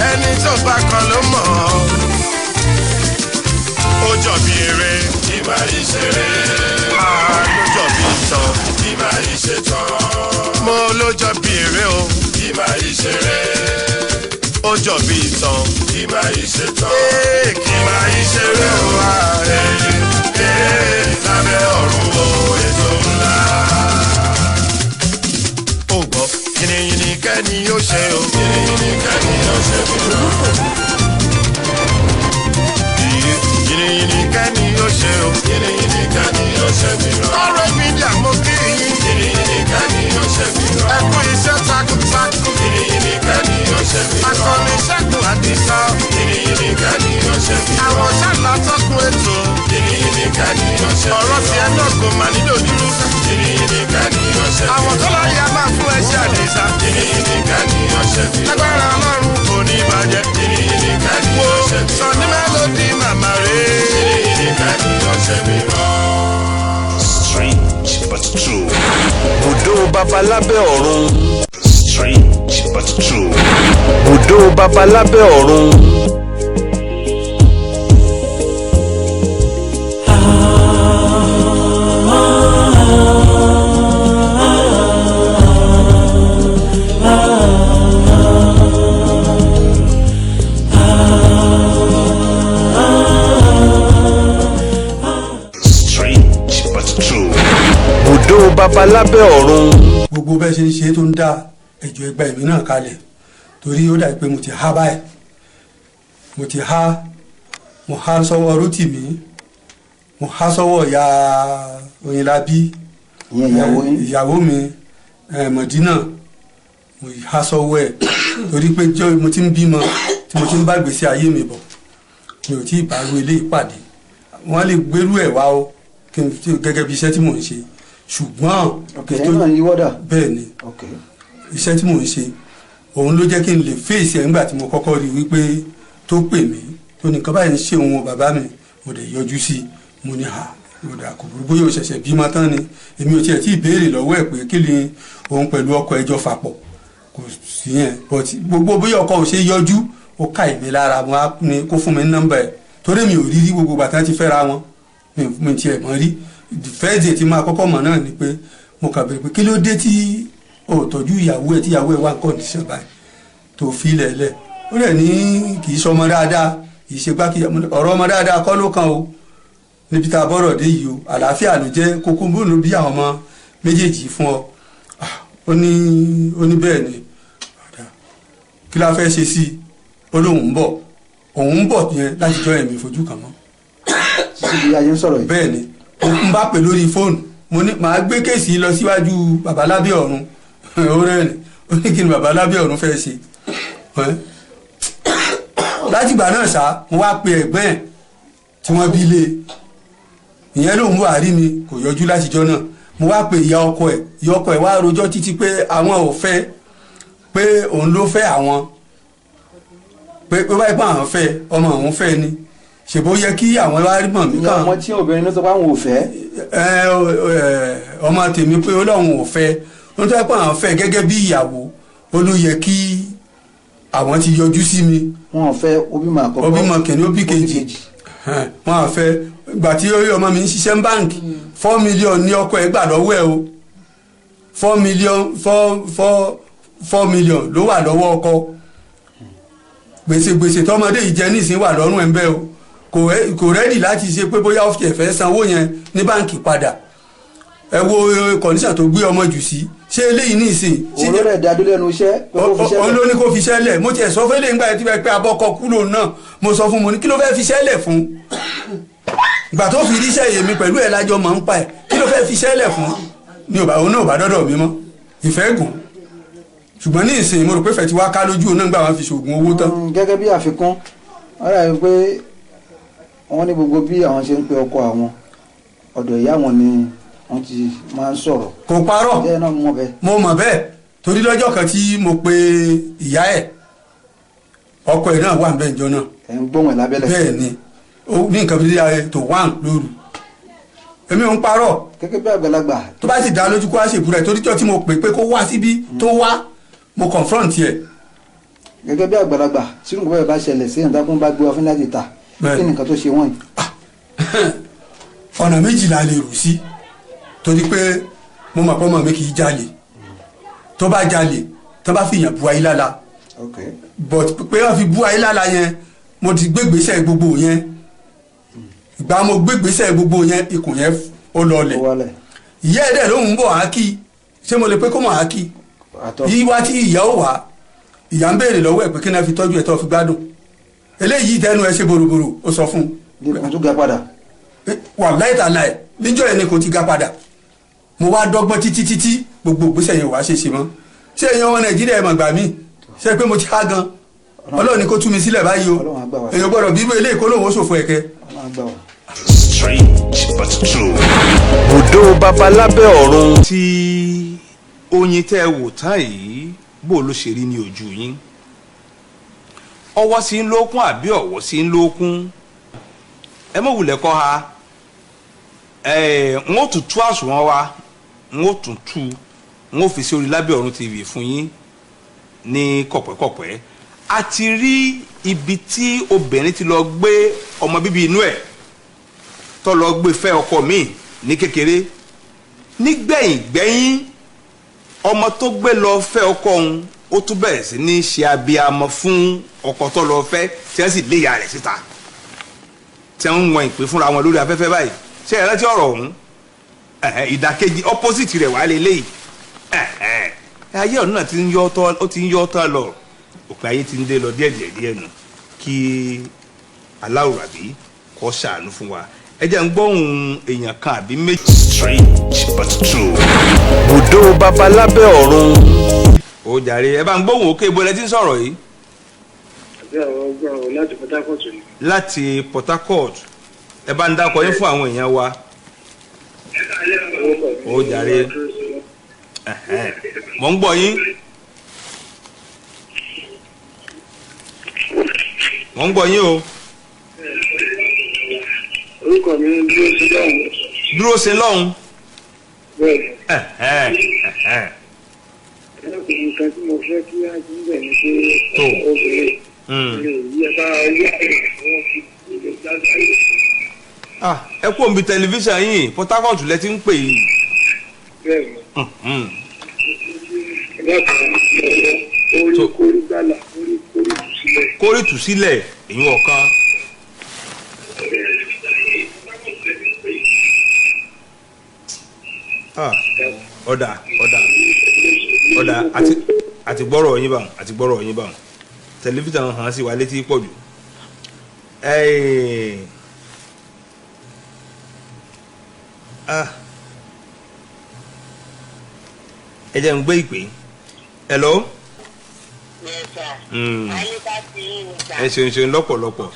Speaker 7: Ẹni tó bá kan ló mọ̀. Ó jọ bí eré, ìmọ̀ ìṣeré. Ló jọ bí ìtàn, ìmọ̀ ìṣètàn. Mo ló jọ bí eré o, ìmọ̀ ìṣeré. Ó jọ bí ìtàn, ìmọ̀ ìṣètàn. Ìmọ̀ ìṣeré o wá lábẹ́ ọ̀run o ètò ńlá. Ó gbọ́ yìnyín kẹ́ni yóò ṣe o. Yìnyín kẹ́ni yóò ṣe o. Yìnyín kẹ́ni yóò ṣe o. Yìnyín kẹ́ni yóò ṣe mí rán. Ọ̀rọ̀ mídíà mo kí yín. Yìnyín kẹ́ni yóò ṣe mí rán. Ẹ kú iṣẹ́ takuntakun. Yìnyín kẹ́ni yóò ṣe mí rán. Akọni Ṣẹ́gun Àdìsá. Yìnyín kẹ́ni yóò ṣe mí rán. Àwọn ṣáàlà tọ́kùn ètò. Yìnyín kẹ́ni yóò ṣe mí rán. Ọ̀rọ̀ tiẹ̀ náà kò mà nílò dúró. Yìnyín kẹ́ni yóò ṣe mí rán. Àwọn tó láyé a máa fún ẹṣẹ́ Àdìsá. Yìnyín kẹ́ni yóò ṣe mí rán. Agbára Ọlọ́run kò ní bàjẹ́. Yìnyín kẹ́ni yóò ṣe mí rán. Sọ̀ni mélòdì màmá rẹ̀. Yìnyín kẹ́ni yóò ṣe mí rán.
Speaker 5: Strange but true. Bùdó babalábẹ́ ọ̀run. Strange but true. Bùdó babalábẹ́ ọ̀run. Bùdó babalábẹ́ ọ̀run.
Speaker 6: gbogbo bẹ́ẹ̀ ṣe ń ṣe tó ń dá ẹjọ́ ẹgbẹ́ ìmí náà kalẹ̀ torí ó dàbí pé mo ti há báyìí mo há sọ́wọ́ Rótìmí mo há sọ́wọ́ ìyá Oyinlábí ìyàwó mi Mọ̀dínà mo há sọ́wọ́ ẹ̀ torí pé mo ti ń bímọ tí mo ti ń bá gbèsè ayé mi bọ̀ mi ò tí ì bá ru ilé ìpàdé wọ́n lè gbérú ẹ̀ wá o gẹ́gẹ́ bí iṣẹ́ tí mò ń ṣe ṣùgbọ́n bẹ́ẹ̀ ni iṣẹ́ tí mò ń ṣe òun ló jẹ́ kí n lè fèsì ẹ̀ nígbà tí mo kọ́kọ́ rí wípé tó pè mí tó nìkan báyìí ń ṣe òun bàbá mi mo dẹ̀ yọjú sí mo ní mo dà kò burú bóyá o ṣẹ̀ṣẹ̀ bímọ tán ni èmi ò tiẹ̀ tí ì béèrè lọ́wọ́ ẹ̀ pé kí ni òun pẹ̀lú ọkọ ẹjọ́ fapọ̀ kò sí yẹn but gbogbo bóyá ọkọ ò ṣe yọjú ó ká ìmí lára mo á ní kó fún mi ní nọ́mbà ẹ̀ torí mi ò rí rí gbogbo bàtà ti fẹ́ra wọn mi tiẹ̀ mọ̀ rí first day tí máa kọ́kọ́ mọ̀ náà ni pé mo kà bẹ̀rẹ̀ pé kí ló dé tí o tọ́jú ìyàwó ẹ̀ tí ìyàwó ẹ̀ wà ní condition báyìí tó fi ilẹ̀ lẹ̀ ó lẹ̀ ní kì í ṣọmọ dáadáa kì í ṣe gbá kí ọ̀rọ̀ ọmọ dáadáa kọ́ ló kàn o níbi tá a bọ́rọ̀ dé yìí o àlàáfíà ló jẹ́ kókó bóòlù bí àwọn ọmọ méjèèjì fún ọ ó ní bẹ́ẹ̀ ni kí la fẹ́ ṣe sí i ó lóun ń bọ̀ òun ń bọ̀ yẹn láti jọ ẹ̀mí fojú kan mọ́.
Speaker 4: síbi ayé ń sọ̀rọ̀ yìí.
Speaker 6: bẹ́ẹ̀ ni n bá pè lórí fóònù mo ní màá gbé kéèsì lọ síwájú bàbá lábẹ́ ọ̀run ó rẹ́rìn ó ní kí ni bàbá lábẹ́ ọ̀run fẹ́ ṣe. látìgbà náà ṣá mo wá pe ẹ̀gbọ́n ẹ̀ tí wọ́n bí lé ìyẹn lòun wà rí mi kò yọjú látijọ́ náà mo wá pe ìyá ọkọ ẹ̀ wá rojọ́ títí pé àwọn ò fẹ́ pé òun ló fẹ́ àwọn pé báyìí pé àwọn fẹ́ ọmọ àwọn fẹ́ ni ṣèbó yẹ kí àwọn wá rí mọ̀ mí kàn.
Speaker 4: ọmọ tí obìnrin ló sọ pé àwọn ò fẹ́.
Speaker 6: ọmọ tèmi pé Ọlọ́run ò fẹ́ wọ́n tó yẹ pé àwọn fẹ́ gẹ́gẹ́ bí ìyàwó ó ló yẹ kí àwọn ti yọjú sí mi.
Speaker 4: wọn ò fẹ́ obìmọ àkọ́kọ́
Speaker 6: obìmọ kìíní obì kejì wọn à fẹ́ gbà tí ọmọ mi ń ṣiṣẹ́ ní báǹkì 4 million ní ọkọ ẹ̀ gbà lọ́wọ́ ẹ̀ o 4 million ló wà lọ́wọ́ ọkọ gbèsè tọmọdé yìí jẹ nísìnyí wà lọ́rùn ẹ̀ ń bẹ́ o kò rẹ́dì láti ṣe pé bóyá ó fi ẹ̀fẹ́ sanwó yẹn ní báǹkì padà ẹ wo kọ̀níṣà tó gbé ọmọ jù sí ṣé eléyìí nísìn.
Speaker 4: òun ló rẹ̀ dádó lẹ́nu iṣẹ́ pé kó fi ṣẹ́lẹ̀.
Speaker 6: òun ló ní kó fi ṣẹ́lẹ̀ mo tiẹ̀ sọ fẹ́lẹ̀ nígbà tí wọ́n pẹ́ abọ́kọ kúrò náà mo sọ fún mo ní kí ló fẹ́ fi ṣẹ́lẹ̀ fún ìgbà tó fi ríṣẹ́ yèmí pẹ̀lú ẹ̀ lájọ mọ̀ ń pa ẹ̀ kí ló fẹ́ fi ṣẹ́lẹ̀ fún ní òun náà bá dọ́dọ̀ mi mọ́ ìfẹ́ gùn ṣùgbọ́n ní ìsìn mo rò pé fẹ́ ti wá ká lójú òun náà gbà wọn fi ṣoògùn owó tán.
Speaker 4: gẹ́gẹ́ bí àfikún wọ́n rà pé wọ́n ní gbogbo bí àwọn ṣe ń pe ọkọ àwọn ọ̀dọ̀ ìyá wọn ni wọ́n ti máa ń sọ̀rọ̀.
Speaker 6: kò parọ́
Speaker 4: mo
Speaker 6: mọ̀ bẹ́ẹ̀ torí lọ́jọ́ kan tí mo pe ìyá ẹ̀ ọkọ ẹ̀ náà wà ń bẹ́ẹ̀ jọ náà.
Speaker 4: ẹ̀ ń gbóhùn ẹ̀ lábẹ́lẹ̀.
Speaker 6: bẹ́ẹ̀ ni ní nǹkan bí i tó wà lóru èmi ò ń parọ́.
Speaker 4: gẹ́gẹ́ bí àgbàlagbà.
Speaker 6: tó bá sì dá lójú kó wá ṣèbúrẹ́ ẹ̀ torí tí mo pè pé kó wá síbí tó wá mo confront ẹ̀.
Speaker 4: gẹ́gẹ́ bí àgbàlagbà tí nǹkan bẹ́ẹ̀ bá ṣẹlẹ̀ sí ìdákùn bá gbé ọfíń láti ta kí ni nǹkan tó ṣe wọ́n yìí.
Speaker 6: ọ̀nà méjìlá lè rù sí torí pé mo mọ̀ pé ọmọ mi kì í jalè tó bá jalè tó bá fìyàn bu ayé lála but pé wọ́n fi bu ayé lála yẹn mo ti gbégbèsè gbogbo yẹn ìgbà mo gbégbèsè gbogbo yẹn ikùn yẹn ó lọlẹ̀ ìyá ẹ̀dẹ̀ ló ń bọ̀ ákì ṣé mo lè pé kó mọ̀ ákì yíwá tí ìyá ó wà ìyá ń béèrè lọ́wọ́ ẹ̀ pé kí náà fi tọ́jú ẹ̀ tó fi gbádùn eléyìí tẹnu ẹ ṣe boroboro ó sọ fún un.
Speaker 4: kò tún ga padà.
Speaker 6: wà láìtàláì níjọ́ ẹ̀ ni kò ti ga padà mo wá dọ́gbọ́n títí gbogbo ìgbésẹ̀ yẹn wàá ṣe ṣe mọ́ ṣé èèyàn ọmọ Nàìjíríà ẹ̀ mọ̀ gbà mí ṣé pé mo ti há gan Ọlọ́run ni kó tú mi sílẹ̀ báyìí o èèyàn gbọ́dọ̀ bíbélì eléyìí kó lóun ó ṣòfò ẹ̀kẹ́.
Speaker 5: Strange but true. Bùdó babalábẹ́ ọ̀run.
Speaker 2: tí oyin tẹ́ ẹ wò tán yìí bó ló ṣe rí ní ojú yín ọwọ́ sí ń lókun àbí ọ̀wọ́ sí ń lókun ẹ mọ̀ wulẹ̀ kọ́ ha n ó tún tú àsùnwọ̀n wa n ó tún tú n ó fi sí orí Lábẹ́ Ọ̀run TV fún yín ní kọ̀pẹ́kọ̀pẹ́ a ti rí ibi tí obìnrin ti lọ gbé ọmọ bíbí inú ẹ̀ tó lọ gbé fẹ́ ọkọ míì ní kékeré nígbẹ̀yìn ọmọ tó gbé lọ fẹ́ ọkọ òun ó tún bẹ̀rẹ̀ sí ní ṣe abiyamọ fún ọkọ tó lọ fẹ́ tí wọ́n sì lé ìyá rẹ̀ síta tí wọ́n ń wọn ìpè fúnra wọn lórí afẹ́fẹ́ báyìí ṣé ẹ rántí ọ̀rọ̀ ọ̀hún ìdàkejì opposite rẹ̀ wà lélẹ́yìí ayé ọ̀nà náà ti ń yọ ọ́tọ́ lọ òpin ayé ti ń dé lọ díẹ̀ nù kí aláwùrábí kó ṣàánú fún wa ẹ jẹ́ ń gbóhùn èèyàn kan àbí méjì.
Speaker 5: Strange but true. Bùdó babalábẹ́ ọ̀run.
Speaker 2: ó jàre ẹ bá ń gbóhùn òkè ibo lẹ ti ń sọ̀rọ̀ yìí.
Speaker 8: àbí àwọn ọgbọ́n láti Port Harcourt ni.
Speaker 2: láti Port Harcourt ẹ bá ń dákọ yín fún àwọn èèyàn wa. ó jàre mò ń gbọ́ yín. mò ń gbọ́ yín o.
Speaker 8: orúkọ mi ń dúró sí lọ́hùn.
Speaker 2: dúró sí lọ́hùn.
Speaker 8: bẹ́ẹ̀ni. nǹkan tí mo fẹ́ kí á jí bẹ̀ ni pé obìnrin lè yí ẹ bá yí àyè wọn fi ilé jáde.
Speaker 2: ẹ kú òǹbí tẹlifíṣàn yìí Port Harcourt lẹ ti ń pè yìí.
Speaker 8: bẹ́ẹ̀ni. ẹ bá kàn án lọ́wọ́ orí kórí gbàlà orí kórí tùsí.
Speaker 2: kórè tù sílẹ̀ èyí ọ̀kan. ọ̀dà àti gbọ́rọ̀ yín báwọn tẹlifíṣàn hàn sí wa létí pọ̀ jù. ẹ jẹ́ ń gbé ìpè. hello. ẹ ṣeun lọ́pọ̀lọpọ̀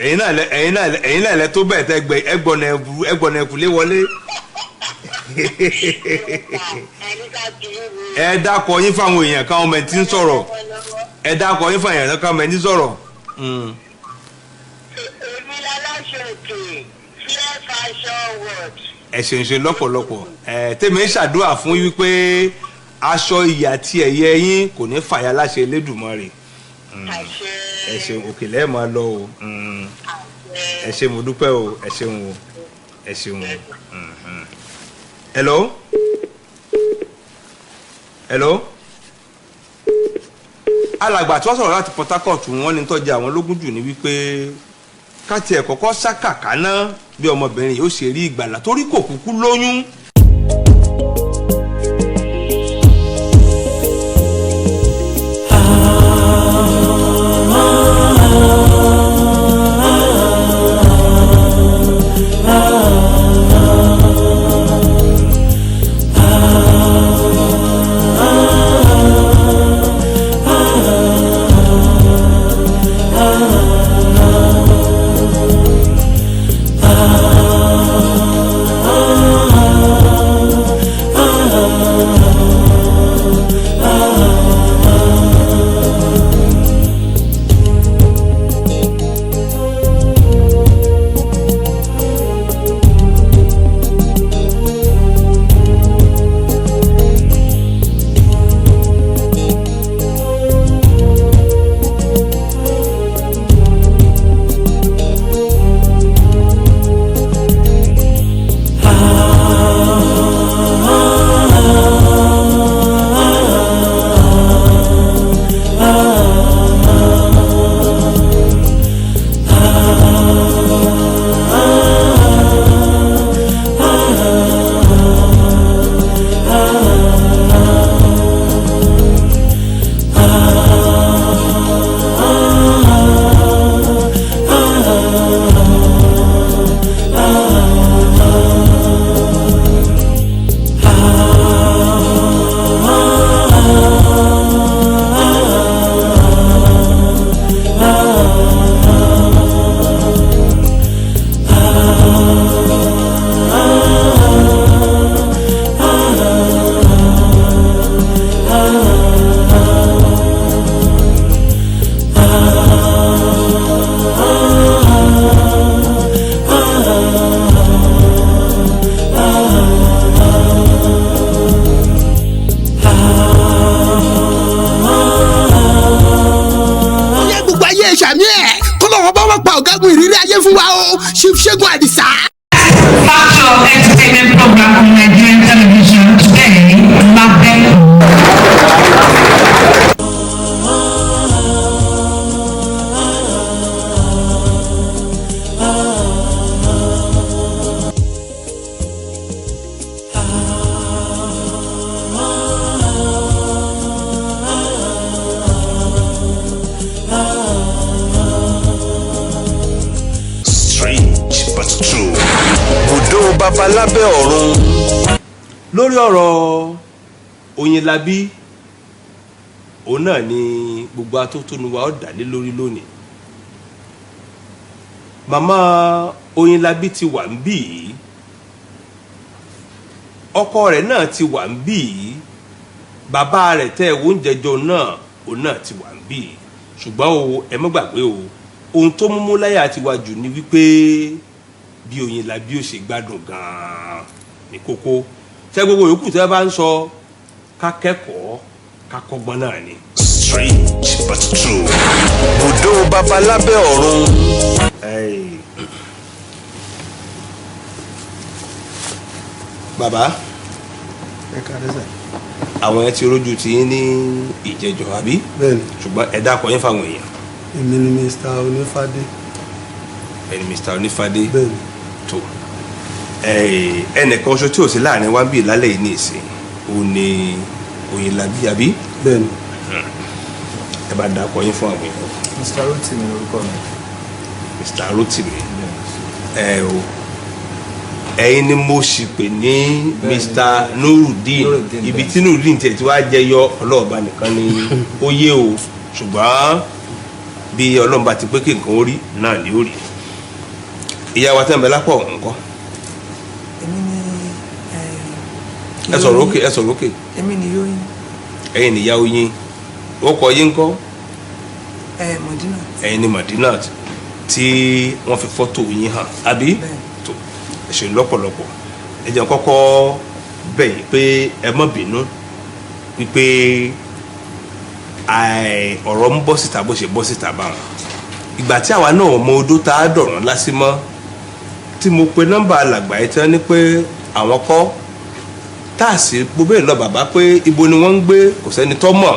Speaker 2: ẹ̀yin náà lẹ tó bẹ́ẹ̀ tẹ́ ẹgbọ̀nà ẹ̀kúlé wọlé. ẹ dákọ̀ yín fáwọn èèyàn káwọn ọmọ ẹ̀ tí ń sọ̀rọ̀ ẹ dákọ̀ yín fáwọn èèyàn káwọn ọmọ ẹ̀ tí ń sọ̀rọ̀. ẹ ṣeun lọ́pọ̀lọpọ̀ tèmi ń ṣàdúrà fún yín wípé aṣọ ìyà tí ẹ̀yẹ yín kò ní fàyà láṣẹ Elédùmarè. ẹ ṣeun òkè lẹ́ẹ̀ máa lọ o. ẹ ṣe mo dúpẹ́ o ẹ ṣeun o ẹ ṣeun o. hello. alàgbà tí wọ́n sọ̀rọ̀ láti Port Harcourt wọ́n ní tọ́jú àwọn lógún jù ní wípé ká tiẹ̀ kọ́kọ́ ṣàkàkà náà bí ọmọbìnrin yóò ṣe rí ìgbàlà torí kò kúkú lóyún.
Speaker 9: Ṣẹ́gun Àdìsá.
Speaker 10: Factor entertainment program on Nigerian television today, Lábẹ́.
Speaker 5: Babalábẹ́ ọ̀run.
Speaker 2: lórí ọ̀rọ̀ Oyinlabi òun náà ni gbogbo atótónu wa ó dálé lórí lónìí. màmá Oyinlabi ti wà ń bí yìí, ọkọ rẹ̀ náà ti wà ń bí yìí, bàbá rẹ̀ tẹ́ oúnjẹ jọ náà òun náà ti wà ń bí yìí. ṣùgbọ́n o ẹ má gbàgbé o ohun tó múmú láyà ti wá jù ni wípé bí Oyinlabi ó ṣe gbádùn gan-an ní kókó tẹ gbogbo yòókù tẹ bá ń sọ ká kẹ́kọ̀ọ́ ká kọ́gbọ́n náà ni.
Speaker 5: Strange but true. Bùdó Babalábẹ́ ọ̀run.
Speaker 2: bàbá àwọn yẹn ti rójú tí yín ní ìjẹjọ àbí ṣùgbọ́n ẹ dákọ yín fáwọn èèyàn.
Speaker 6: èmi ni Mr. Onífádé.
Speaker 2: ẹni Mr. Onífádé.
Speaker 6: bẹ́ẹ̀ni.
Speaker 2: tó ẹnìkan oṣù tí ò sí láàrin wá bí lálẹ́ yìí ní ìsìn òun ni Oyinlabi àbí.
Speaker 6: bẹ́ẹ̀ni.
Speaker 2: ẹ bá dákọ yín fún àwọn èèyàn.
Speaker 4: Mr. Rotimi lórúkọ mi.
Speaker 2: Mr. Rotimi. Ẹ̀yin ni mo sì pè ní Mr. Nurudeen ibi tí Nurudeen tiẹ̀ tí wàá jẹyọ ọlọ́ọ̀bá nìkan ni ó yé o ṣùgbọ́n bí ọlọ́ọ̀bá ti pé kí nǹkan ó rí náà ni ó rí. ìyá wa tẹ́ ń bẹ lápò nǹkan.
Speaker 11: èmi ni
Speaker 2: ẹ sọ̀rọ̀ òkè ẹ sọ̀rọ̀ òkè.
Speaker 11: èmi ni Yóyin.
Speaker 2: ẹ̀yin ni ìyá Oyin ó kọ yín ńkọ́.
Speaker 11: Madinat.
Speaker 2: ẹ̀yin ni Madinat tí wọ́n fi fọ́tò yín hàn àbí. tó ẹ ṣe lọ́pọ̀lọpọ̀ ẹ jẹ́ kọ́kọ́ bẹ̀ yín pé ẹ má bínú wípé ọ̀rọ̀ ń bọ́ síta bó ṣe bọ́ síta báwọn ìgbà tí àwa náà mọ odó tá a dọ̀ràn lásìmọ́ tí mo pe nọ́mbà alàgbà yìí tán ni pé àwọn kọ́ tá a sì gbogbo ẹ̀ lọ bàbá pé ibo ni wọ́n ń gbé kò sẹ́ni tó mọ̀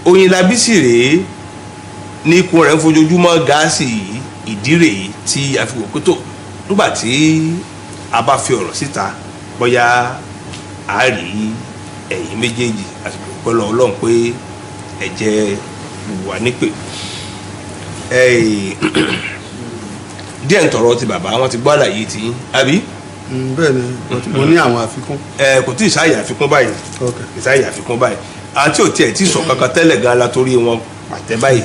Speaker 2: Oyinlabi sì rèé ní ikùn rẹ̀ ń fojoojúmọ́ gáàsì ìdí rèé tí a fi wò pé tó nígbà tí a bá fi ọ̀rọ̀ síta bóyá a rí ẹ̀yin méjèèjì àsìkò pẹ̀lú Ọlọ́run pé ẹ̀jẹ̀ wà nípè díẹ̀ ń tọrọ ti bàbá wọn ti gbọ́ àlàyé tí àbí.
Speaker 6: bẹ́ẹ̀ni mo ní àwọn àfikún.
Speaker 2: kò tí ì sáàyè àfikún báyìí ìsáàyè àfikún báyìí àti òtí ẹ̀ tí sọ kankan tẹ́lẹ̀ gan la torí wọn pàtẹ́ báyìí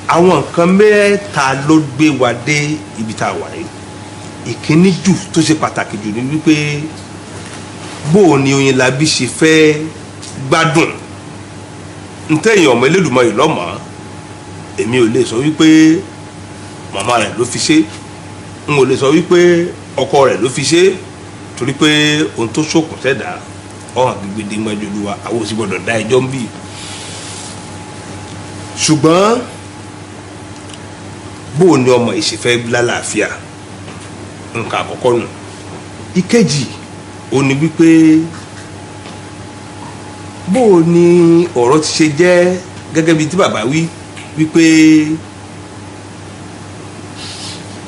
Speaker 2: àwọn nǹkan mẹ́ta ló gbé wa dé ibi tá a wà yìí ìkíní jù tó ṣe pàtàkì jù ní wípé bó o ní Oyinlabi ṣe fẹ́ gbádùn ntẹ̀yìn ọmọ Elédùmarè lọ́mọ èmi ò lè sọ wípé màmá rẹ̀ ló fi ṣe n ò lè sọ wípé ọkọ rẹ̀ ló fi ṣe torí pé ohun tó ṣòkùn sẹ́dá ọ̀hún gbígbédé mọ́jú Olúwa àwọn òsì gbọ́dọ̀ dá ẹjọ́ ń bì ṣùgbọ́n bó o ní ọmọ ìṣèfẹ́ lálàáfíà nǹkan àkọ́kọ́ nù ìkejì ò ní wípé bó o ní ọ̀rọ̀ ti ṣe jẹ́ gẹ́gẹ́ bí tí bàbá wí wípé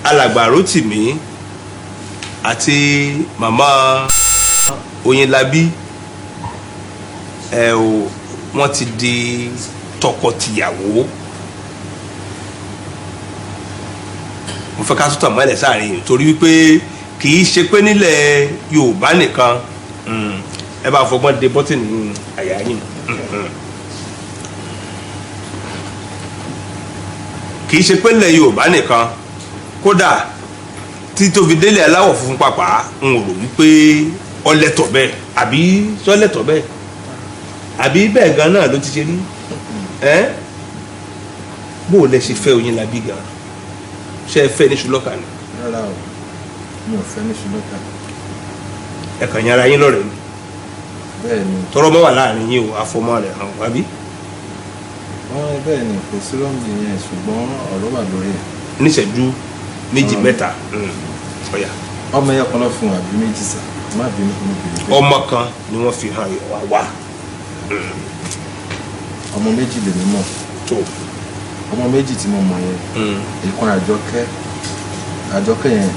Speaker 2: alàgbà Rótìmí àti màmá Oyinlabi wọ́n ti di tọkọ-tìyàwó mo fẹ́ ká tó tàn mọ́lẹ̀ sáàrin torí wípé kì í ṣe pé nílẹ̀ Yorùbá nìkan ẹ bá fọgbọ́n de bọ́tìnì àyà yìí kì í ṣe pé nílẹ̀ Yorùbá nìkan kódà tí tó fi délé aláwọ̀ funfun pàpà ń rò wípé ọlẹ́tọ̀ bẹ́ẹ̀ àbí sọ́lẹ́tọ̀ bẹ́ẹ̀ àbí bẹ́ẹ̀ gan náà ló ti ṣe rí bó o lẹ ṣe fẹ́ Oyinlabi gan ṣe é fẹ́ ní ṣùlọ́kà ni.
Speaker 4: rárá o mi ò fẹ́ ní ṣùlọ́kà.
Speaker 2: ẹ kàn yára yín lọ́rẹ̀ ni.
Speaker 4: bẹ́ẹ̀ ni.
Speaker 2: tọrọ mọ́ wà láàrin yín o àfọmọ́ rẹ̀ hàn wábí.
Speaker 4: bẹ́ẹ̀ ni kò sí rọ́ọ̀mù yẹn ṣùgbọ́n ọ̀rọ̀ wà lórí ẹ̀.
Speaker 2: níṣẹ́jú méjì mẹ́ta ọ̀yà.
Speaker 4: ọmọ ẹ̀yà kan náà fún wa bí méjì sá má bínú fún mi bèrè.
Speaker 2: ọmọ kan ni wọ́n fi hàn wá.
Speaker 4: ọmọ méjì lèmi mọ̀.
Speaker 2: tó
Speaker 4: ọmọ méjì tí mo mọ̀ yẹn ìkan Àjọkẹ́ yẹn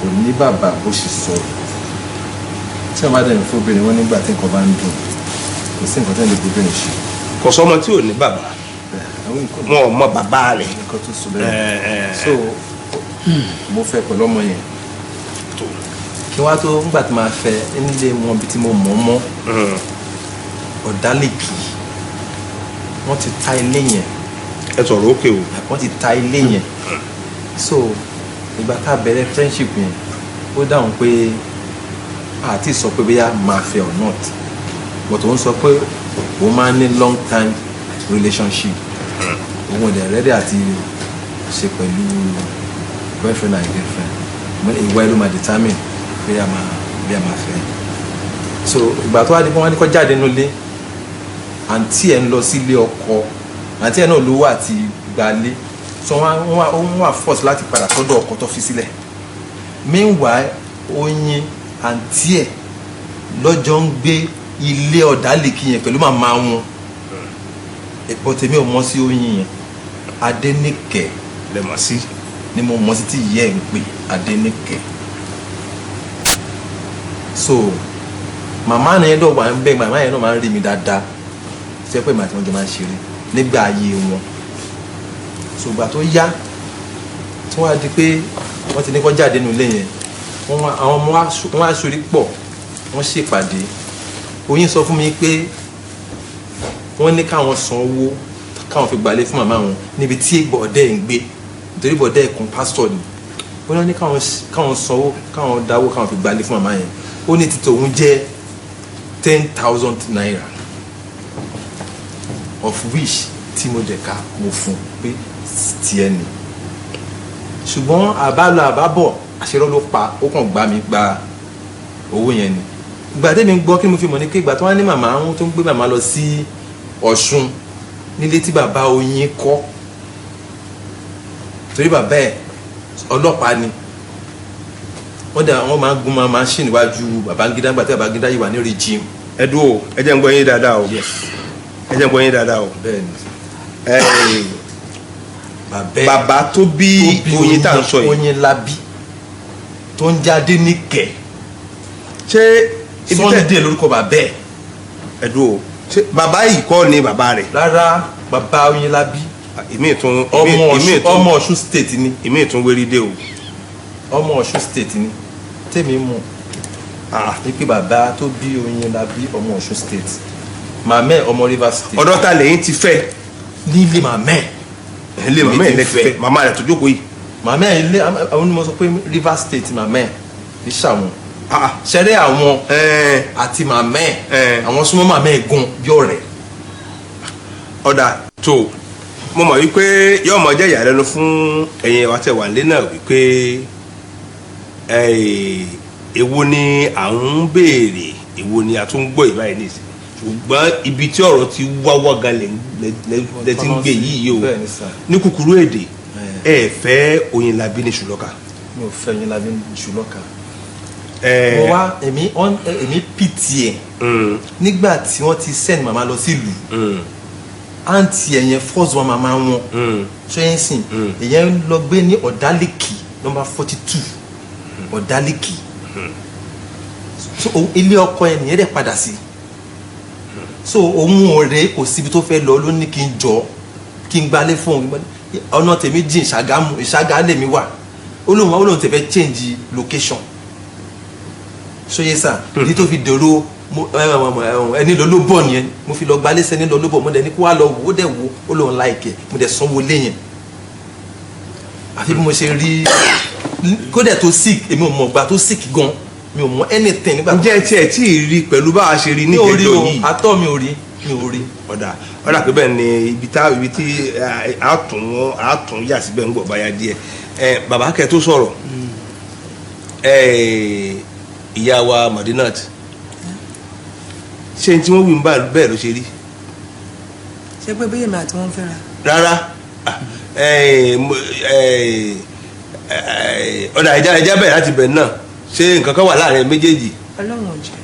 Speaker 4: kò ní bàbá bó ṣe sọ tí wọ́n bá dẹ̀ fún obìnrin wọn nígbà tí nǹkan bá ń dùn kò sí nǹkan tí wọ́n lè gbóbìnrin ṣe.
Speaker 2: kò sọmọ tí ò ní bàbá wọn ò mọ bàbá rẹ̀.
Speaker 4: nǹkan tó sọ bẹ́ẹ̀ so mo fẹ́ pẹ̀lú ọmọ yẹn kí wọ́n á tó nígbà tí máa fẹ́ nílé wọn bí tí mo mọ̀ mọ́ Ọ̀dálẹ̀kì wọ́n ti ta ilé yẹn.
Speaker 2: ẹ sọ̀rọ̀ òkè o.
Speaker 4: wọ́n ti ta ilé yẹn so ìgbà tá a bẹ̀rẹ̀ friendship yẹn ó dáhùn pé àti sọ pé bóyá máa fẹ́ or not but òun sọ pé òun máa ní long time relationship òun ò dẹ̀ ready àti ṣe pẹ̀lú boyfriend and girlfriend ìwà ẹ̀ ló máa determine bóyá máa fẹ́ so ìgbà tó wá di pé wọ́n á ní kó jáde nílé àǹtí ẹ̀ ń lọ sílé ọkọ àǹtí ẹ̀ náà lówó àti gbalé so wọ́n wà force láti padà sọ́dọ̀ ọkọ tó fi sílẹ̀ meanwhile Oyin àǹtí ẹ̀ lọ́jọ́ ń gbé ilé ọ̀dàlẹ̀kì yẹn pẹ̀lú màmá wọn ẹ̀pọ̀ tèmi ò mọ̀ sí Oyin yẹn Adéníkẹ́
Speaker 2: lè mọ̀ sí
Speaker 4: ni mo mọ̀ sí tí ìyá ẹ̀ ń pè Adéníkẹ́. So màmá yẹn dọ̀ wà ń bẹ̀ màmá yẹn náà máa ń rí mi dáadáa ṣé pé màá tí wọ́n jọ máa ń ṣeré nígbà ayé wọn. So ìgbà tó yá tí wọ́n á di pé wọ́n ti ní kó jáde nínú ilé yẹn àwọn ọmọ wọn á ṣorí pọ̀ wọ́n ṣèpàdé Oyin sọ fún mi pé wọ́n ní káwọn san owó káwọn fi gbalé fún màmá wọn níbi tí bọ̀dẹ́ ń gbé nítorí bọ̀dẹ́ ẹ̀kún pásítọ̀ ni wọ́n ní káwọn san owó káwọn dáwó káwọn fi gbalé fún màmá yẹn ó ní títí òun jẹ́ 10,000 naira of which tí mo dẹ̀ ká mo fún pé tiẹ̀ ni ṣùgbọ́n àbálọ àbábọ̀ àṣírọ́ ló pa ó kàn gbá mi gba owó yẹn ni ìgbà tẹ́mi ń gbọ́ kí mo fi mọ̀ ní pé ìgbà tó wá ní màmá àwọn tó ń gbé màmá lọ sí Ọ̀ṣun nílé tí bàbá Oyin kọ́ torí bàbá ẹ̀ ọlọ́pàá ni wọ́n máa ń gun máa ń ṣì níwájú Babangida nígbà tí Babangida yìí wà ní regime.
Speaker 2: ẹdùn o ẹ jẹ́ ń gbọ́ yín dáadáa o ẹ jẹ́ ń gbọ́ yín dáadáa o bàbá tó bí Oyin tá à ń sọ yìí
Speaker 4: Oyinlábí tó ń jáde níkẹ́
Speaker 2: ṣé
Speaker 4: Sunday lórúkọ bàbá ẹ̀.
Speaker 2: ẹdùn o ṣé bàbá yìí kọ́ ni bàbá rẹ̀.
Speaker 4: rárá bàbá Oyinlábí ọmọ Ọ̀ṣun state ni.
Speaker 2: ìmí ìtún wérí dé o.
Speaker 4: ọmọ Ọ̀ṣun state ni tèmi mọ̀ ní pé bàbá tó bí Oyinlábí ọmọ Ọ̀ṣun state màmẹ́ ọmọ Rivers state.
Speaker 2: ọ̀dọ̀ ta lẹ́yìn ti fẹ́.
Speaker 4: nílé màmẹ́.
Speaker 2: ilé màmẹ́ ilé ti fẹ́ màmá rẹ̀ tó jókòó yìí.
Speaker 4: màmẹ́ ilé àwọn onímọ̀ sọ pé Rivers state màmẹ́ ní sàwọn. ṣẹ́rẹ́ àwọn àti màmẹ́ àwọn súnmọ́ màmẹ́ gan bí ọ̀rẹ́.
Speaker 2: ọ̀dà tó mo mọ̀ wípé yóò mọ̀ jẹ́ ìyàlẹ́nu fún ẹ̀yin wa tẹ̀ wà nílé náà wípé èwo ni à ń béèrè èwo ni a tún gbọ́ ìbáyìí nìyí ṣùgbọ́n ibi tí ọ̀rọ̀ ti wá gan lẹ ti ń gbé yìí o ní kúkúrú èdè ẹ fẹ́ Oyinlábí ní Ṣùlọ́kà.
Speaker 4: mi ò fẹ́ Oyinlábí ní Ṣùlọ́kà. mo wá èmi pìtì ẹ̀ nígbà tí wọ́n ti send màmá lọ sílùú àǹtí ẹ̀yẹn first one màmá wọn ṣẹ́yìnsìn ẹ̀yẹn lọ gbé ní Ọ̀dàlẹ̀kì number 42 Ọ̀dàlẹ̀kì so ilé ọkọ ẹ̀ nìyẹn dẹ̀ padà sí so òun ọ̀rẹ́ kò síbi tó fẹ́ lọ ló ní kí n jọ kí n gbalẹ̀ fún òun ọ̀nà tèmi jìn Ìṣàgá lèmi wà olóhùn tẹ̀fẹ́ change location ṣóyè sà ní tó fi dèrò ẹni lọ ló bọ̀ nìyẹn mo fi lọ gbalẹ̀ sẹ́ni lọ ló bọ̀ mo dẹ̀ ní kó wá lọ wò ó dẹ̀ wò ó lóun láìkẹ́ mo dẹ̀ sanwó léyìn àfi bí mo ṣe rí kó dẹ̀ tó sick èmi ò mọ̀ gbà tó sick gan mi ò mọ̀ anything nígbà tó.
Speaker 2: ǹjẹ́ tiẹ̀ tí ì rí pẹ̀lú bá a ṣe rí ní ìjẹ́jọ́ yìí.
Speaker 4: àtọ́ mi ò rí.
Speaker 2: ọ̀dà pé bẹ́ẹ̀ ni ibi tí a tún yà síbẹ̀ ń gbọ̀ báyà díẹ̀ bàbá kẹ́ tó sọ̀rọ̀ ìyá wa Madinat ṣé tí wọ́n wí ń bá bẹ́ẹ̀ ló ṣe rí.
Speaker 11: ṣé pé bẹ́ẹ̀ mi àti wọn fẹ́ra.
Speaker 2: rárá ọ̀dà ẹja bẹ̀rẹ̀ láti bẹ̀ náà ṣé nǹkan kan wà láàrin méjèèjì.
Speaker 11: Ọlọ́run ò jẹ́.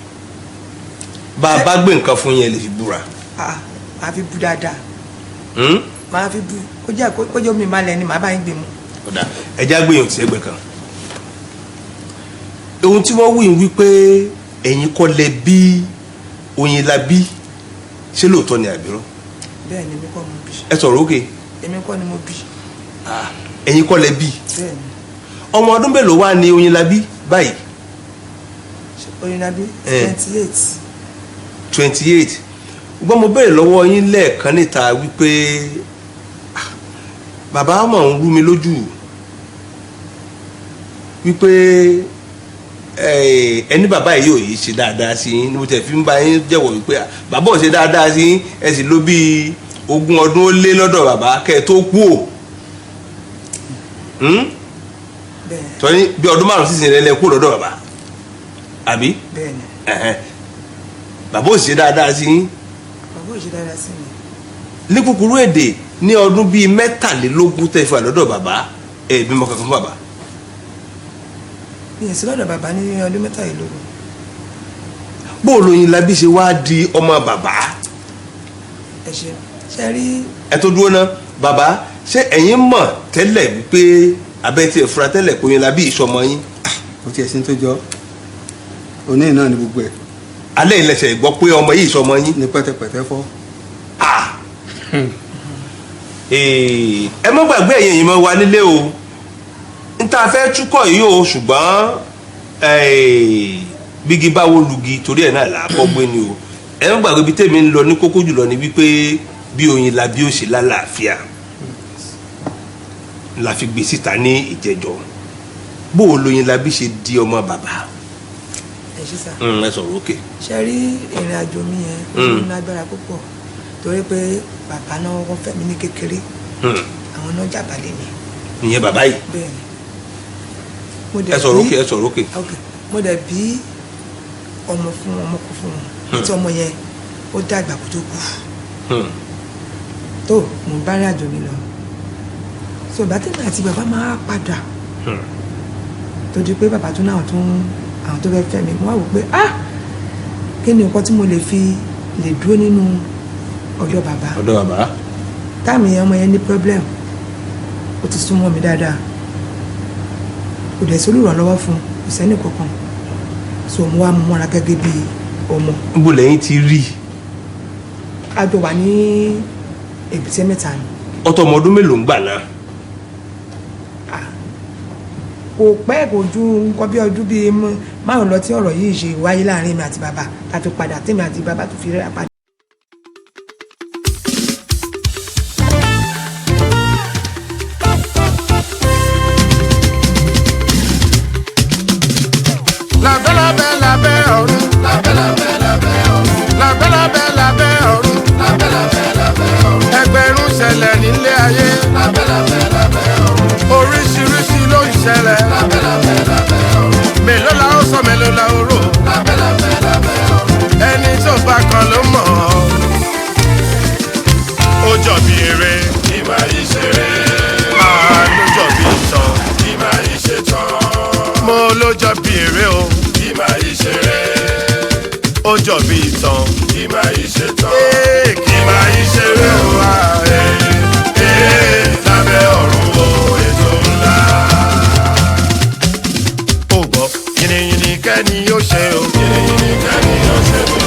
Speaker 2: bá a bá gbé nǹkan fún yẹn lè fi búra.
Speaker 11: màá fi bú dáadáa. màá fi bú kó jẹ́ omi ìmàlẹ̀ ni màá bá yín gbé mu.
Speaker 2: ọ̀dà ẹja gbìyànjú sí ẹgbẹ́ kan. ohun tí wọ́n wí ń wí pé ẹ̀yin kọ́ lẹ bí Oyinlábí ṣé lóòótọ́ ni àbírọ́.
Speaker 11: bẹ́ẹ̀ ni èmi kọ́ mo bí.
Speaker 2: ẹ sọ̀rọ̀ òkè.
Speaker 11: èmi kọ́ ni mo bí.
Speaker 2: ẹ̀yin kọ́ lẹ bí.
Speaker 11: bẹ́ẹ̀ ni.
Speaker 2: ọmọ ọdún mélòó wá ní Oyinlábí báyìí.
Speaker 11: Oyinlábí
Speaker 2: 28. gbọ́n mo béèrè lọ́wọ́ yín lẹ́ẹ̀kan níta wípé bàbá mọ̀ ń rú mi lójú wípé ẹni bàbá yìí ò yìí ṣe dáadáa sí yín ni mo tẹ̀ fi ń bá yín jẹ́wọ́ wípé bàbá ò ṣe dáadáa sí yín ẹ sì lò bí 20 ọdún ó lé lọ́dọ̀ bàbá kẹ́ ẹ tó kú ò tọ́ni bí ọdún 5 sísìn rẹ̀ lẹ́ kú lọ́dọ̀ bàbá àbí bàbá ò ṣe dáadáa sí yín.
Speaker 11: bàbá ò ṣe dáadáa sí mi.
Speaker 2: ní kúkúrú èdè ní ọdún bíi 23 tẹ́ fà lọ́dọ̀ bàbá ẹ bímọ kankan fún bàbá.
Speaker 11: mi ò sí lọ́dọ̀ bàbá ní ọdún 23.
Speaker 2: bó lóyin labí ṣe wá di ọmọ bàbá.
Speaker 11: ẹ ṣe rí.
Speaker 2: ẹ tó dúró ná bàbá ṣé ẹ̀yin mọ̀ tẹ́lẹ̀ wípé abẹ́ tí ẹ fura tẹ́lẹ̀ kò yin labí ìṣọmọ yín.
Speaker 6: kò tiẹ̀ sí tó jọ òní náà ni gbogbo ẹ̀.
Speaker 2: alẹ́ ìlẹsẹ̀ gbọ́ pé ọmọ yìí ìṣọmọ yín.
Speaker 6: ní pẹ́tẹ́pẹ́tẹ́ fọ́.
Speaker 2: ẹ mọ́ gbàgbé ẹ̀yin èèyàn wa nílé o n ta fẹ́ túkọ̀ yìí o ṣùgbọ́n bígi báwo lugi torí ẹ̀ náà là á kọ́ gbé ni o ẹ mọ́ gbàgbé bí tèmi ń lọ ní kókó jùlọ ni wípé bí oyin la bí ó ṣe lálàáfíà la fi gbé síta ní ìjẹjọ bó o lóyin la bí ṣe di ọmọ bàbá.
Speaker 11: ẹ ṣe sá.
Speaker 2: ẹ sọ̀rọ̀ òkè.
Speaker 11: ṣe rí ìrìn àjò mi yẹn ó ní agbára púpọ̀ torí pé bàbá náà wọ́n fẹ́ mi ní kékeré àwọn náà jàbálẹ̀ mi.
Speaker 2: ìyẹn bàbá yìí.
Speaker 11: bẹ́ẹ̀ni.
Speaker 2: ẹ sọ̀rọ̀ òkè ẹ sọ̀rọ̀ òkè.
Speaker 11: mo dẹ̀ bí ọmọ fún ọmọ kò fún wọn tí ọmọ yẹn ó dàgbà kó tó kú. tó mo bá rí àjò mi lọ so ìgbà tèmi àti bàbá máa padà tó di pé bàbá tó náà àwọn tó fẹ́ fẹ́ mi mo wá wò pé kí ni nǹkan tí mo lè fi lè dúró nínú ọ̀dọ̀ bàbá.
Speaker 2: ọ̀dọ̀ bàbá.
Speaker 11: táàmì ọmọ yẹn ní problem ó ti súnmọ́ mi dáadáa kò dẹ̀ sí olùrànlọ́wọ́ fún kò sẹ́ni kankan so mo wá mú mọ́ra gẹ́gẹ́ bí ọmọ.
Speaker 2: níbo lẹ́yìn ti rí.
Speaker 11: a jọ wà ní Èbúté Mẹ́ta ni.
Speaker 2: ọtọ ọmọ ọdún mélòó ń gbà náà.
Speaker 11: kò pẹ́ kò ju nǹkan bí ọdún bíi márùn lọ tí ọ̀rọ̀ yìí ṣe wáyé láàrin mi àti bàbá tá a fi padà tèmi àti bàbá tó fi rẹ́ apá.
Speaker 7: mélòó la ó sọ mélòó la ó rò ẹni tó bá kan ló mọ̀ ó jọ bí eré ìmọ̀ ìṣeré máa ló jọ bí ìtàn ìmọ̀ ìṣetàn mo ló jọ bí eré o ìmọ̀ ìṣeré ó jọ bí ìtàn ìmọ̀ ìṣetàn ìmọ̀ ìṣeré o wá lábẹ́ ọ̀run o ètò ńlá. Yìnyín kẹ́ni yóò ṣe o. Yìnyín kẹ́ni yóò ṣe o.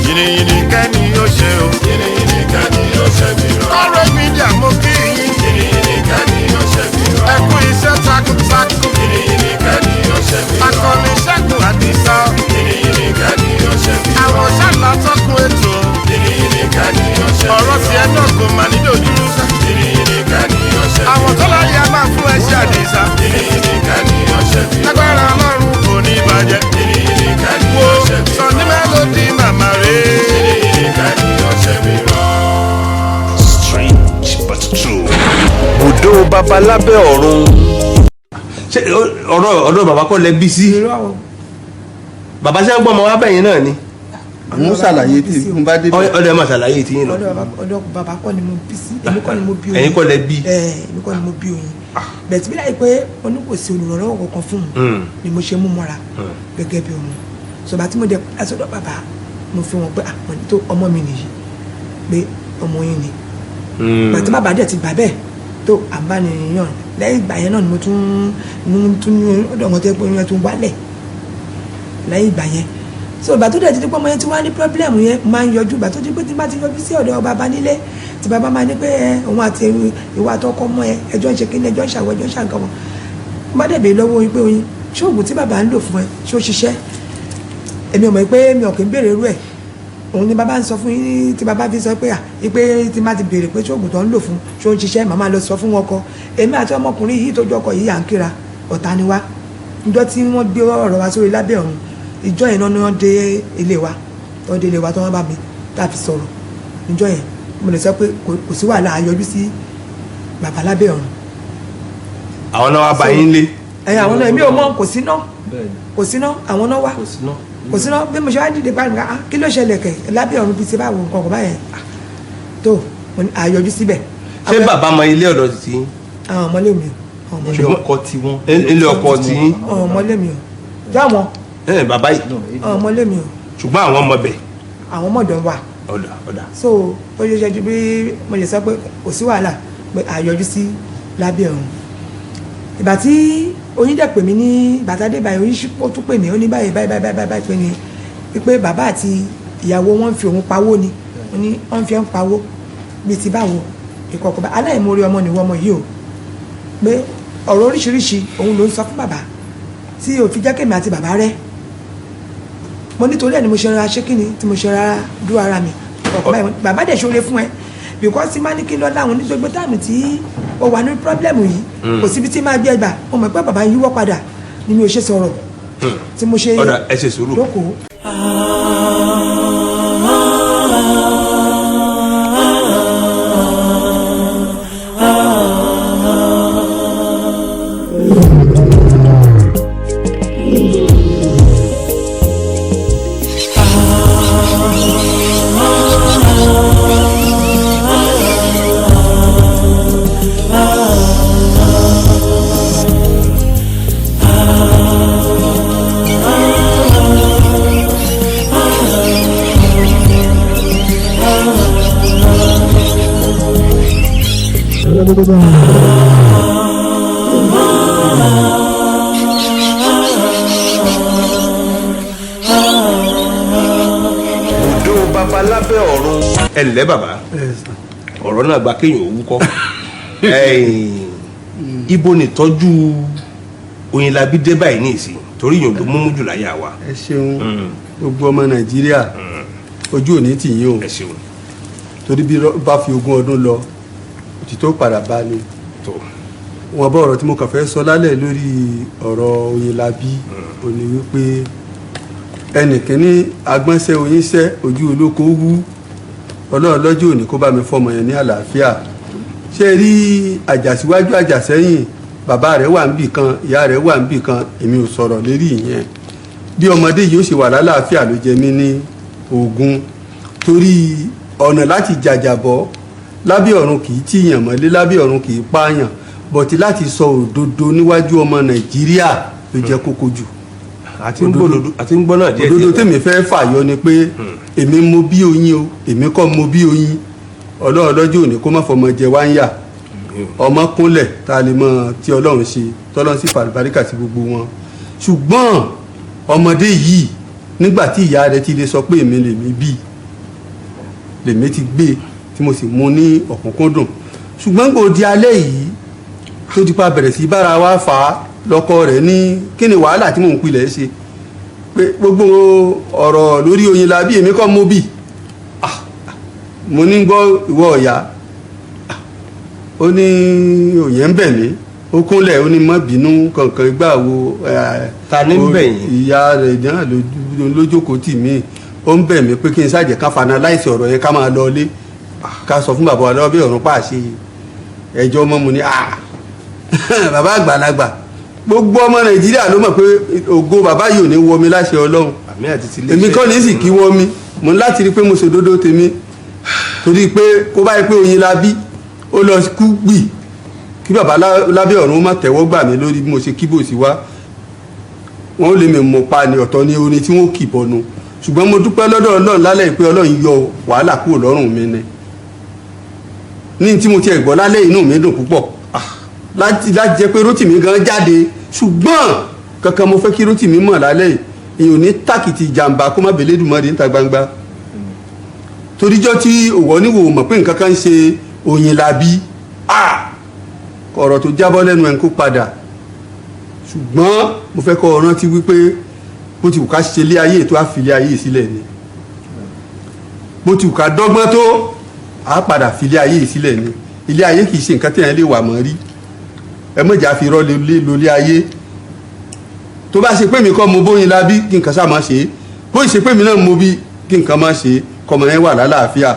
Speaker 7: Yìnyín kẹ́ni yóò ṣe o. Yìnyín kẹ́ni yóò ṣe mí rọ. Ọ̀rọ̀ mídíà mo kí yín. Yìnyín kẹ́ni yóò ṣe mí rọ. Ẹ kú iṣẹ́ takuntakun. Yìnyín kẹ́ni yóò ṣe mí rọ. Akọni Ṣẹ́gun Àdìsá. Yìnyín kẹ́ni yóò ṣe mí rọ. Àwọn ṣàlá tọkùn ètò. Yìnyín kẹ́ni yóò ṣe mí rọ. Ọ̀rọ̀ tiẹ̀ náà kò mà ní dojúrú sá. Yìnyín kẹ́ni yóò ṣe mí rọ. Àwọn tó láyé a máa fún ẹṣẹ́ Àdìsá. Lágbára Ọlọ́run kò ní bàjẹ́. Wo Sunny Melody màmá rẹ̀.
Speaker 5: Strange but true. Bùdó babalábẹ́ ọ̀run.
Speaker 2: ṣé ọ̀dọ̀ bàbá kọ́ lẹ bí sí. bàbá ṣe ń gbọ́ ọmọ wa bẹ́yìn náà ni.
Speaker 6: àwọn ṣàlàyé tí mo bá dé.
Speaker 2: ọ̀dọ̀ ẹ̀ máa ṣàlàyé tí yín lọ.
Speaker 11: ọ̀dọ̀ bàbá kọ́ ni mo bí sí èmi kọ́ ni mo bí oyin.
Speaker 2: ẹ̀yin kọ́ lẹ bí.
Speaker 11: èmi kọ́ ni mo bí oyin. bẹ̀ẹ̀ tí bí láì pé wọn ní kò sí olùrànlọ́wọ́ kankan fún un ni mo ṣe mú mọ́ra gẹ́gẹ́ bí ọmọ sọ̀bà tí mo dẹ̀ aṣọ́dọ̀ bàbá mo fi wọn pé àwọn tó ọmọ mi nìyí pé ọmọ yín ni bàtí bàbá dẹ̀ ti gbà bẹ́ẹ̀ tó àbániyàn lẹ́yìn ìgbà yẹn náà ni mo tún ní ọ̀dọ̀ wọn tó yẹ pé oyún yẹn tún wálẹ̀ lẹ́yìn ìgbà yẹn so ìgbà tó dẹ̀ ti di pé ọmọ yẹn ti wá ní pírọ́blẹ̀mù yẹn máa ń yọjú ìgbà tó di pé tí bá ti yọjú sí ọ̀dọ̀ bàbá nílé tí bàbá máa ní pé òun àti ìwà àtọkọ mọ ẹ ẹjọ́ ń ṣe kí ni ẹjọ́ ń ṣàwọ̀ ẹjọ́ ń ṣàǹkan wọn má dẹ̀bẹ̀ lọ́wọ́ oyin pé oyin ṣé oògùn tí bàbá ń lò fún ẹ ṣé ó ṣiṣẹ́ èmi ò mọ̀ pé mi ò kì í béèrè irú ẹ̀ òun ni bàbá ń sọ fún yín tí bàbá fi sọ pé pé tí má ti béèrè pé ṣé oògùn tó ń lò fún ṣé ó ń ṣiṣẹ́ màmá lọ sọ fún wọn kọ èmi àti ọmọkùnrin yìí tó jọ ọkọ yìí à ń kíra ọ̀tá ni wá ìjọ tí wọ́n gbé ọ̀rọ̀ wa sórí lábẹ́ ọ̀run ìjọ yẹn náà ni wọ́n dé ilé wa tó dé ilé wa tó wọ́n bá mi tá a fi sọ̀rọ̀ ìjọ yẹn mo lè sọ pé kò sí wàhálà àyọjú sí bàbá lábẹ́ ọ̀run.
Speaker 2: àwọn náà wá bá yín lé.
Speaker 11: àwọn náà èmi ò mọ kò sí ná àwọn náà wá kò sí ná bí mo ṣe wá dìde báyìí kí ló ṣẹlẹ̀ kẹ̀ lábẹ́ ọ̀run bíi ti báwo nǹkan kò báyẹn tó àyọjú síbẹ̀.
Speaker 2: ṣé bàbá mọ ilé ọ̀dọ̀ ti.
Speaker 11: àwọn ọmọlé mi
Speaker 4: ilé ọkọ tí wọn.
Speaker 2: ilé ọkọ tí.
Speaker 11: ọmọlé mi jáwọn.
Speaker 2: bàbá yìí.
Speaker 11: ọmọ lèmi o.
Speaker 2: ṣùgbọ́n àwọn ọmọ bẹ̀.
Speaker 11: àwọn ọmọdé wà.
Speaker 2: ọ̀dà.
Speaker 11: so ó ṣe ṣe ju bí mo lè sọ pé kò sí wàhálà pé àyọjú sí lábẹ́ ọ̀run. ìgbà tí oyin dẹ̀ pè mí ní bàtà dé báyìí oyin ó tún pè mí ó ní báyìí pé ní wípé bàbá àti ìyàwó wọn fi òun pawó ni wọ́n fi ń pawó bíi ti báwo ìkọ̀kọ̀ bá aláìmoore ọmọ nìwọ ọmọ yìí o pé ọ̀rọ̀ oríṣiríṣi òun ló ń sọ fún bàbá tí ò fi jẹ́ kémi àti bàbá rẹ́ mo nítorí ẹ̀ ni mo ṣe ra ṣé kíni tí mo ṣe ra dúró ara mi ọ̀pọ̀ báyìí bàbá dẹ̀ ṣoore fún ẹ because tí má ní kí n lọ láwọn onígbègbè táàmù tí ó wà ní pírọ́blẹ́mù yìí kò síbi tí máa gbé ẹgbà mo mọ̀ pé bàbá yíwọ́ padà ni mi ò ṣe sọ̀rọ̀ tí mo ṣe
Speaker 2: ọ̀dà ẹ ṣe sùúrù.
Speaker 11: lókòó.
Speaker 2: Bùdó baba lábẹ́ ọ̀run. ẹ ǹlẹ́ bàbá ọ̀rọ̀ náà gba kéèyàn ò wúkọ́ ibo nìtọ́jú Oyinlabi dé báyìí ní ìsìn torí yòó ló múmú jù láyà wa.
Speaker 6: ẹ ṣeun gbogbo ọmọ Nàìjíríà ojú òní tì yín o
Speaker 2: ẹ ṣeun
Speaker 6: torí bí bá fi 20 ọdún lọ òtítọ́ padà bá ní wọn bá ọ̀rọ̀ tí mo kàn fẹ́ sọ lálẹ́ lórí ọ̀rọ̀ Oyinlabi ò ní wípé ẹnìkíní agbọ́nsẹ́ oyinṣẹ́ ojú olóko wú Ọlọ́run lọ́jọ́ òní kó bá mi fọmọ yẹn ní àlàáfíà ṣé rí àjàsíwájú àjàsẹ́yìn bàbá rẹ̀ wà níbì kan ìyá rẹ̀ wà níbì kan èmi ò sọ̀rọ̀ lérí ìyẹn bí ọmọdé yìí ó ṣe wà lálàáfíà ló jẹ mí ní ogún torí ọ̀nà láti jàjàbọ́ lábẹ́ ọ̀run kì í tíyàn mọ́lé lábẹ́ ọ̀run kì í pààyàn bọ̀tí láti sọ òdodo níwájú ọmọ Nàìjíríà ló jẹ́ kókó jù
Speaker 2: àti ń gbọ́ náà díẹ̀ díẹ̀
Speaker 6: òdodo tèmi fẹ́ fàyọ ni pé èmi mo bí oyin o èmi kọ́ mo bí oyin Ọlọ́run lọ́jọ́ òní kó má fọmọ jẹ wá ń yà ọmọ kúnlẹ̀ tá a lè mọ tí Ọlọ́run ṣe tọ́lọ́run sì fàlùbáríkà sí gbogbo wọn ṣùgbọ́n ọmọdé yìí nígbà tí ìyá rẹ̀ ti lè sọ pé èmi lèmi bí lèmi ti gbé tí mo sì mú ní ọ̀kúnkúndùn ṣùgbọ́n gbòdì alẹ́ yìí tó ti pa bẹ̀rẹ̀ sí bára wa fà á lọ́kọ rẹ̀ ní kí ni wàhálà tí mò ń pilẹ̀ ṣe pé gbogbo ọ̀rọ̀ lórí Oyinlabi èmi kọ́ mo bì mo ní gbọ́ ìwọ ọ̀yá ó ní òye ń bẹ̀ mí ó kúnlẹ̀ ó ní má bínú kankan ìgbà wo
Speaker 2: ta ní bẹ̀ yín
Speaker 6: ìyá rẹ̀ náà lójókòó tì mí ó ń bẹ̀ mí pé kí n ṣàjẹ́ ká fanaláìsì ọ̀rọ̀ yẹn ká máa lọ ilé ká sọ fún bàbá wa lọ́wọ́ bí ọ̀run pàṣẹ ẹjọ́ ọmọ mu ni bàbá àgbàlagbà gbogbo ọmọ Nàìjíríà ló mọ̀ pé ògo bàbá yìí ò ní wọ mi láṣẹ Ọlọ́run èmi kọ́ ní sì kí wọ́n mi mo ní láti rí pé mo ṣòdodo tèmi torí pé kó báyìí pé Oyinlabi ó lọ kú gbì kí bàbá lábẹ́ ọ̀run má tẹ̀wọ́ gbà mí lórí bí mo ṣe kíbò sí wá wọn ó lè mi mọ̀ pa ni ọ̀tọ̀ ní orin tí wọ́n kì bọnu ṣùgbọ́n mo dúpẹ́ lọ́dọ̀ Ọlọ́run lálẹ́ pé Ọlọ́run yọ wàhálà kúrò lọ́rùn mi ni ní tí mo ti ẹ̀gbọ́ lálẹ́ inú mi dùn púpọ̀ láti jẹ́ pé Rótìmí gan jáde ṣùgbọ́n kankan mo fẹ́ kí Rótìmí mọ̀ lálẹ́ èèyàn ní tàkìtì jàǹbá kó má bèlè dùnmọ́rin níta gbangba toríjọ́ tí òwò níwò mọ̀ pé nǹkan kan ń ṣe Oyinlabi ọ̀rọ̀ tó jábọ́ lẹ́nu ẹ̀ ń kó padà ṣùgbọ́n mo fẹ́ kọ́ rántí wípé bó ti wù ká ṣe ilé ayé tó á fi ilé ayé sílẹ̀ ni bó ti wù ká dọ́gbọ́n tó á padà fi ilé ayé sílẹ̀ ni ilé ayé kì í ṣe nǹkan téèyàn lè wà mọ́ rí ẹ mọ̀jà fi rọ́ lólé ayé tó bá ṣe pé mi kọ́ mo bóyinlabi kí nǹkan sá máa ṣe é bó ṣe pé mi náà mo bí kí nǹkan máa ṣe é kọ́mọ yẹn wà lálàáfíà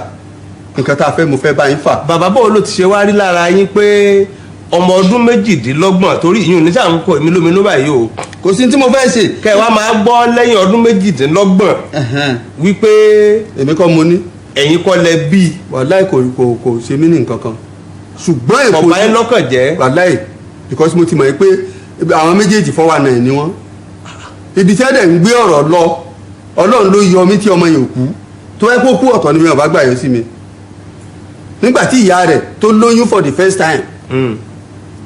Speaker 6: nǹkan tá a fẹ́ mo fẹ́ bá yín fà.
Speaker 2: bàbá bò ló ti ṣe wá rí lára yín pé ọmọ ọdún méjìdínlọ́gbọ̀n torí ìyún ní sáà ń kọ èmi lóminú báyìí o.
Speaker 6: kò sí tí mo fẹ́ ṣe.
Speaker 2: kẹ́ ẹ wá máa gbọ́ lẹ́yìn ọdún méjìdínlọ́gbọ̀n wípé
Speaker 6: èmi kọ́ mo ní.
Speaker 2: ẹ̀yin kọ́ lẹ bí.
Speaker 6: wàláì kò ṣe mí ní nǹkan kan ṣùgbọ́n èkó
Speaker 2: bàbá yẹn lọ́kàn jẹ́.
Speaker 6: wàláì because mo ti mọ̀ pé àwọn méjèèjì 419 ni wọ́n ibi tí wọ́n dẹ̀ ń gbé ọ̀rọ̀ lọ ọlọ́run ló yọ mí tí ọmọ yẹn ò kú tó wáyé kó kú ọ̀tọ̀ ni mi ò bá gbà yọ sí mi nígbà tí ìyá rẹ̀ tó lóyún for the first time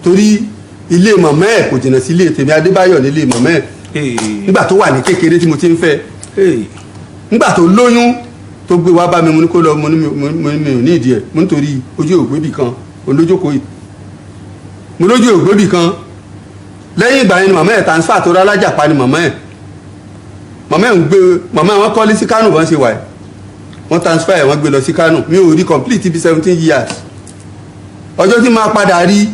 Speaker 6: torí ilé mọ̀mọ́ ẹ̀ kò jìnnà sí ilé tèmi Adébáyọ̀ nílé mọ̀mọ́ ẹ̀ nígbà tó wà ní kékeré tí mo ti ń fẹ́ nígbà tó lóyún tó gbé wá bá mi mo ní kó lọ mo ní mi ò ní ìdí ẹ̀ mo nítorí ojú ògbébì kan olójókòó yìí mo lójú ògbébì kan lẹ́yìn ìgbà yẹn ni mọ̀mọ́ ẹ̀ transfer tó rálájà pa ni mọ̀mọ́ ẹ̀ ń gbé mọ̀mọ́ ẹ̀ wọ́n kọ́lé sí Kánò wọ́n ṣe wà ẹ̀ wọ́n transfer ẹ̀ wọ́n gbé lọ sí Kánò mi ò rí complete bí 17 years ọjọ́ tí máa padà rí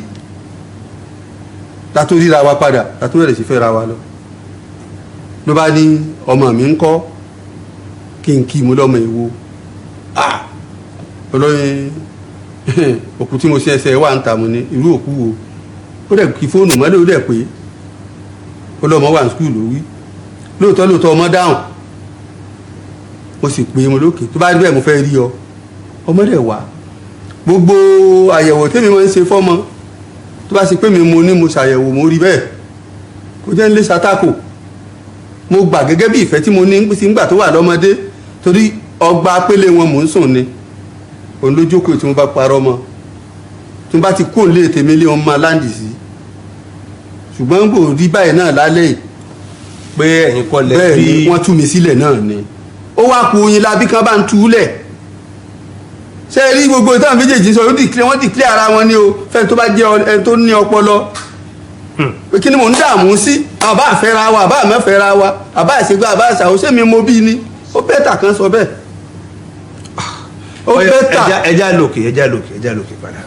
Speaker 6: látó ríra wa padà látó rẹ̀ sí fẹ́ ra wa lọ ló bá ní ọmọ mi ń kọ́ kí n kí mo lọ́mọ ìwo olóyin òkú tí mo ṣe ẹsẹ̀ wà ń ta mo ní irú òkú wo ó dẹ̀ kí fóònù mọ́lẹ̀ ó dẹ̀ pé ó lọ́mọ wà ní skul ló wí lóòótọ́ ọmọ dáhùn mo sì pé mo lókè tó bá rí bẹ́ẹ̀ mo fẹ́ rí ọ ọmọ dẹ̀ wá gbogbo àyẹ̀wò tèmi máa ń ṣe fọ́mọ tó bá ṣe pé mi mo ní mo ṣàyẹ̀wò mo rí bẹ́ẹ̀ kò jẹ́ ń lé ṣàtàkò mo gbà gẹ́gẹ́ bí ìfẹ́ tí mo ní nígbà tó wà lọ́mọdé torí ọgbà pélé wọn mò ń sùn ni òun ló jókòó tí mo bá parọ́ mọ́ tí mo bá ti kó lé tèmi lé wọn máa láǹdì sí ṣùgbọ́n gbò rí báyìí náà lálẹ́ yìí
Speaker 2: pé ẹ̀yin kọ́ lẹ́
Speaker 6: bẹ́ẹ̀ ni wọ́n tú mi sílẹ̀ náà ni ó wá ku oyin labí kan bá ń túlẹ̀ ṣé rí gbogbo ìtàn méjèèjì sọ wọ́n dìklẹ́ ara wọn ni o fẹ́ni tó bá jẹ́ ẹni tó ní ọpọlọ pé kí ni mò ń dààmú sí àbá àfẹ́ra wa àbá àmẹ́fẹ́ra wa àbá àṣegbé àbá àṣàwọ̀ ṣé mi mo bí ni ó bẹ́tà kan sọ bẹ́ẹ̀ ó bẹ́tà.
Speaker 2: ẹja lòkè padà.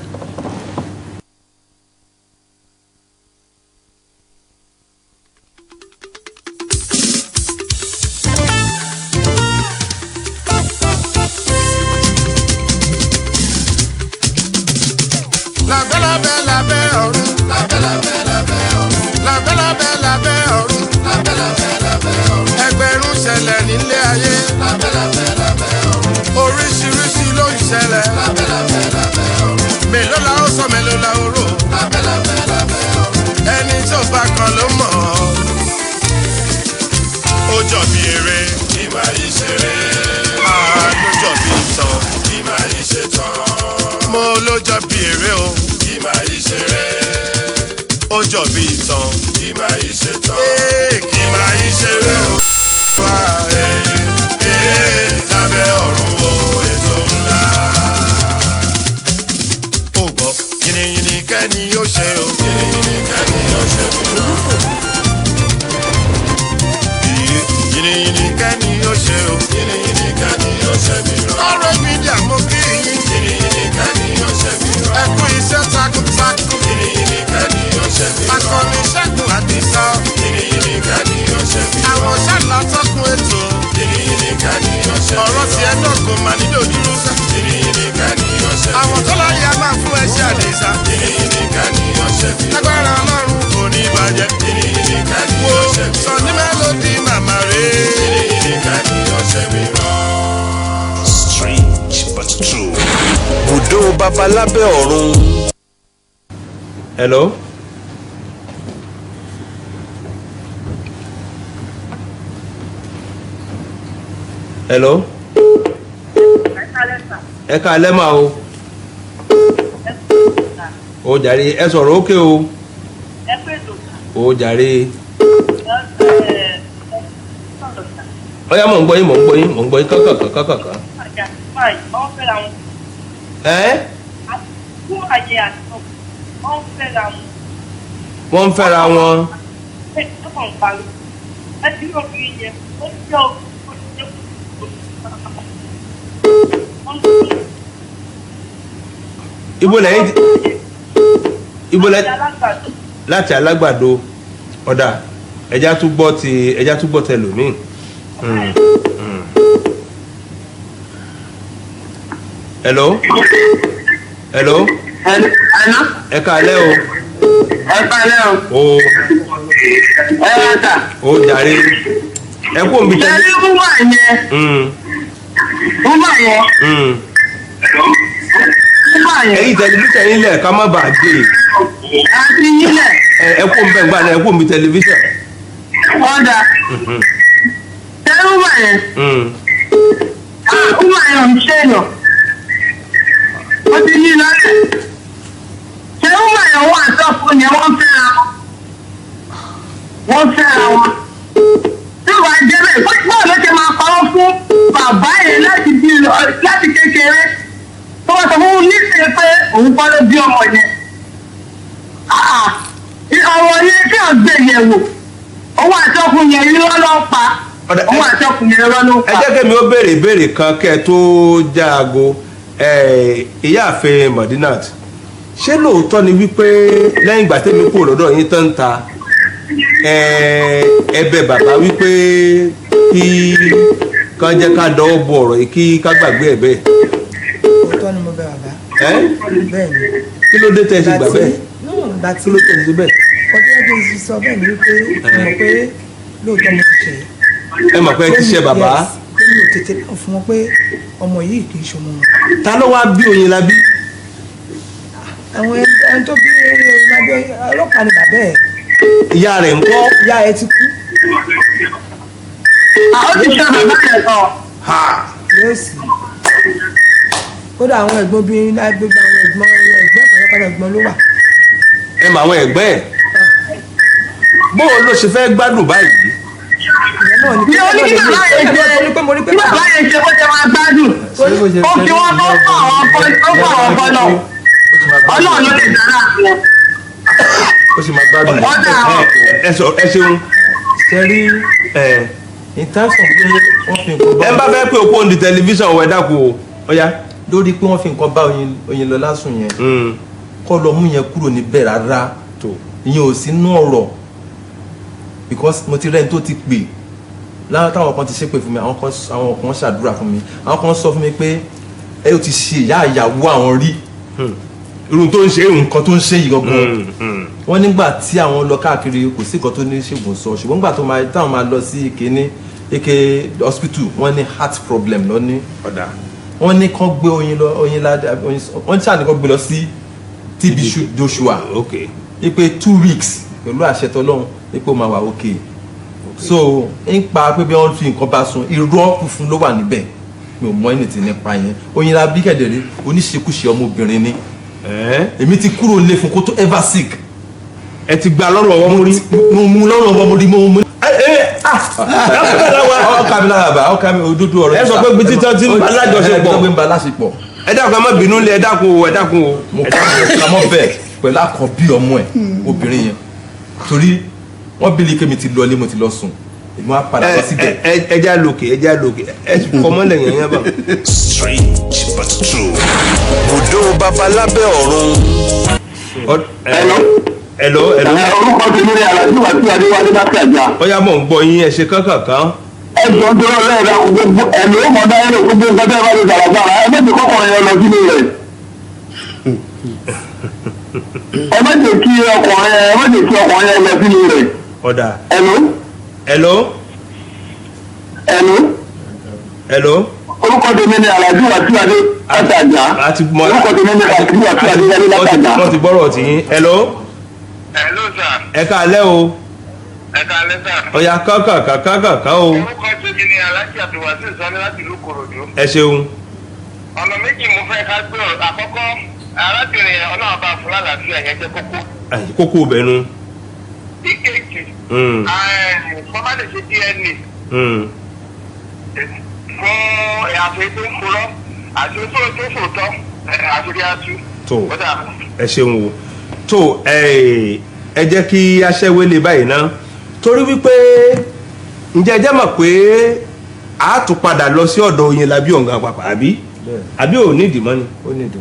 Speaker 7: ẹgbẹ̀rún ṣẹlẹ̀ nílé ayé oríṣiríṣi ló ń ṣẹlẹ̀ mélòó la ó sọ mélòó la ó rò ẹni tó bá kan ló mọ̀ ó jọ bí eré ìmọ̀ ìṣeré ló jọ bí ìtàn ìmọ̀ ìṣetàn mo ló jọ bí eré o ìmọ̀ ìṣeré ó jọ bí ìtàn ìmọ̀ ìṣetàn ìmọ̀ ìṣeré o wá lábẹ́ ọ̀run o ètò ńlá. ó gbọ́ yìnyín kẹ́ni yóò ṣe o yìnyín kẹ́ni yóò ṣe o. yìnyín kẹ́ni yóò ṣe o yìnyín kẹ́ni yóò ṣe mí rọ. ọ̀rọ̀ mídíà mo kí yín yìnyín kẹ́ni yóò ṣe mí rọ. ẹ kú iṣẹ́ takuntakun yìnyín kẹ́ni yóò ṣe mí rọ. akọni Ṣẹ́gun Àdìsá yìnyín kẹ́ni yóò ṣe mí rọ. àwọn ṣàlá tọkùn ètò yìnyín kẹ́ni yóò ṣe mí rọ. ọ̀rọ̀ tiẹ̀ náà kò mà nílò dúró sá yìnyín kẹ́ni yóò ṣe mí rọ. àwọn tó láyé a máa fún ẹṣẹ́ Àdìsá yìnyín kẹ́ni yóò ṣe mí rọ. agbára Ọlọ́run kò ní bàjẹ́ yìnyín kẹ́ni yóò ṣe mí rọ. Sunny Melody màmá rè yìnyín kẹ́ni yóò ṣe mí rọ.
Speaker 5: Strange but true. Bùdó babalábẹ́ ọ̀run.
Speaker 2: Hello. Hello. ẹ káalẹ́ mà o. o jàre ẹ sọ̀rọ̀ ókè o. o jàre. ọ̀yá mò ń gbọ́ yín kankan. wọ́n ń fẹ́ra wọn. ibo lẹ́yìn láti Alágbàdo ọ̀dà ẹja tún gbọ́ tẹ lómi. Hello. ẹ káalẹ́ o. o. o jàre ẹ kó omi tẹ. ẹ̀yin tẹlifíṣàn yín lẹ̀ ká má bàa gbé ẹ kó omi bẹ́ẹ̀ gbà náà ẹ kó omi tẹlifíṣàn.
Speaker 12: ọ̀dà ṣé wúmà yẹn wúmà yẹn ò ń ṣe èèyàn ó ti ní lọ́lẹ̀ ṣé wúmà yẹn wọ́n àtọ́kùn yẹn wọ́n fẹ́ra wọn tí wàá jẹ́ bẹ́ẹ̀ báwo ló ṣe máa parọ́ fún bàbá yẹn láti kékeré tó wọ́n sọ fún níṣẹ́ pé òun kọ́ ló bí ọmọ yẹn ọ̀rọ̀ yẹn kí ọ̀ gbé yẹ̀ wò òun àtọ́kùn yẹn irọ́ ló pa òun àtọ́kùn yẹn irọ́ ló pa.
Speaker 2: ẹ jẹ́ kẹ́mi ó béèrè ìbéèrè kan kẹ́ ẹ tó já aago ìyáàfin Madinat ṣé lóòótọ́ ni wípé lẹ́yìn ìgbà tẹ́mi kúrò lọ́dọ̀ yín tán ta ẹ̀bẹ̀ bàbá wípé kí kán jẹ́ ká dọwọ́ bo ọ̀rọ̀ yìí kí ká gbàgbé ẹ̀ bẹ́ẹ̀.
Speaker 11: òótọ́ ni mo bẹ bàbá. bẹ́ẹ̀ ni.
Speaker 2: kí ló dé tẹ́ ẹ ṣe gbà bẹ́ẹ̀.
Speaker 11: kí ló tẹ̀ ẹ ṣe bẹ́ẹ̀. ọjọ́ ẹgbẹ́ ti sọ bẹ́ẹ̀ ni wípé mo pé lóòótọ́ mo ti ṣe.
Speaker 2: ẹ mọ̀ pé ẹ ti ṣe bàbá.
Speaker 11: pé mi ò tètè náà fún wọn pé ọmọ yìí kì í ṣọmọ wọn.
Speaker 2: ta ló wá bí Oyinlabi.
Speaker 11: àwọn ẹni tó bí Oyinlabi ọlọ́pàá ni bàbá ẹ̀.
Speaker 2: ìyá rẹ̀ ń kọ́.
Speaker 11: ìyá ẹ̀ ti kú.
Speaker 12: àwọn ti ṣe bàbá yẹn sọ.
Speaker 11: yóò sì kódà àwọn ẹ̀gbọ́n bíi lágbègbè àwọn ẹ̀gbọ́n pàápàá ẹ̀gbọ́n ló wà.
Speaker 2: ẹ mọ àwọn ẹ̀gbẹ́ ẹ̀ bóun ló ṣe fẹ́ gbádùn báyìí.
Speaker 12: ní oníkí bàbá yẹn ṣe bàbá yẹn ṣe bó ṣe máa gbádùn ó fi wọn tó fún àwọn ọkọ náà Ọlọ́run ló lè dára fún wọn.
Speaker 2: ó sì máa gbádùn ẹ ṣeun.
Speaker 4: sẹ́rí in terms of pé wọ́n fi nǹkan bá.
Speaker 2: ẹ bá fẹ́ pé òpó ní tẹlifíṣàn wẹ̀ dákun o ọ̀ya.
Speaker 4: lórí pé wọ́n fi nǹkan bá Oyinlọlá sùn yẹn kọ́ lọ mú yẹn kúrò níbẹ̀ rárá ìyẹn ò sí nú ọ̀rọ̀ because mo ti rẹ́ni tó ti pè láwọn táwọn kan ti ṣépè fún mi àwọn kan ṣàdúrà fún mi àwọn kan sọ fún mi pé ẹ ò ti ṣe ìyá ìyàwó àwọn rí
Speaker 2: irun tó ń ṣe
Speaker 4: nǹkan tó ń ṣe yìí gangan wọ́n nígbà tí àwọn lọ káàkiri kò sí nǹkan tó ní ṣègùn sọ ṣùgbọ́n nígbà táwọn máa lọ sí Eke hospital wọ́n ní heart problem lọ́ní wọ́n ní kán gbé Oyinlá wọ́n ṣáà ní kán gbé lọ sí TB Joshua ipe 2 weeks pẹ̀lú àṣẹ tọ́lọ́run ipe ó máa wà okay so ń pa pé bí wọ́n fi nǹkan bá sun irọ́ funfun ló wà níbẹ̀ mi ò mọ ẹnìtì nípa yẹn Oyinlá bí kẹ̀dẹ̀rẹ́ oníṣekúṣe ọmọbìnrin ni èmi ti kúrò nílé fún kó tó ever sick
Speaker 2: ẹ ti gba lọ́rùn ọwọ́ mórí
Speaker 4: mo mú lọ́rùn ọwọ́ mórí mo mú. ọkà mi lára bá ọkà mi òdodo ọ̀rọ̀
Speaker 2: ẹ sọ pé bí títọ́ ti ń bá
Speaker 4: lájọṣepọ̀
Speaker 2: ẹ dákun ẹ má bínú lé ẹ dákun o
Speaker 4: mo kà mọ́ bẹ́ẹ̀ pẹ̀lú àkọ́bí ọmọ ẹ̀ obìnrin yẹn torí wọ́n bí lè kémi ti lọ ilé mo ti lọ sùn èmi wá padà lọ síbẹ̀.
Speaker 2: ẹja lòkè ẹ fọmọlẹ yẹn yẹn bá.
Speaker 5: Strange but true. Bùdó babalábẹ́ ọ̀run.
Speaker 2: Hello.
Speaker 8: orúkọ tí mo ní alájú wà tí adéwálé bá tẹ̀jà.
Speaker 2: ó yá mọ̀ ń gbọ́ yín ẹ ṣe kankan.
Speaker 8: ẹ jọ ń dúró lẹ́ẹ̀dá gbogbo ẹ̀mí ó mọ̀ dáhùn gbogbo nǹkan tẹ́ ẹ bá ti sàràgbára ẹ méjì kọ́kọ́ yẹn lọ sínú rẹ̀. ẹ méjì kí ọkùnrin yẹn lọ sínú rẹ̀.
Speaker 2: ọ̀dà.
Speaker 8: Hello. orúkọ tèmi ni alájú wà tí adé látàjà. orúkọ tèmi ni alájú wà tí adé látàjà.
Speaker 2: wọ́n ti gbọ́rọ̀ tì yín. Hello sir. ẹ káalẹ́ o. ọ̀yà kankan o.
Speaker 13: orúkọ tèmi ni alájí àtúwàsí ìsọ́ni láti ìlú Kòròdú.
Speaker 2: ẹ ṣeun.
Speaker 13: ọ̀nà méjì mo fẹ́ ká gbé ọ̀rọ̀ àkọ́kọ́ arábìnrin ọlọ́run bá fún lálàáfíà yẹn jẹ́ kókó.
Speaker 2: kókó bẹ̀nu.
Speaker 13: ìkejì fọmá lè ṣe DNA fún àfẹ́ tó ń purọ́ àti tó fòótọ́ àṣírí àtú.
Speaker 2: tó ẹ ṣeun o tó ẹ jẹ́ kí aṣẹ́wélé báyìí ná torí wípé ǹjẹ́ ẹ jẹ́ mọ̀ pé a tún padà lọ sí ọ̀dọ̀ Oyinlabi ọ̀gá pàpà àbí ò ní ìdìmọ́ ni.
Speaker 4: ó ní ìdì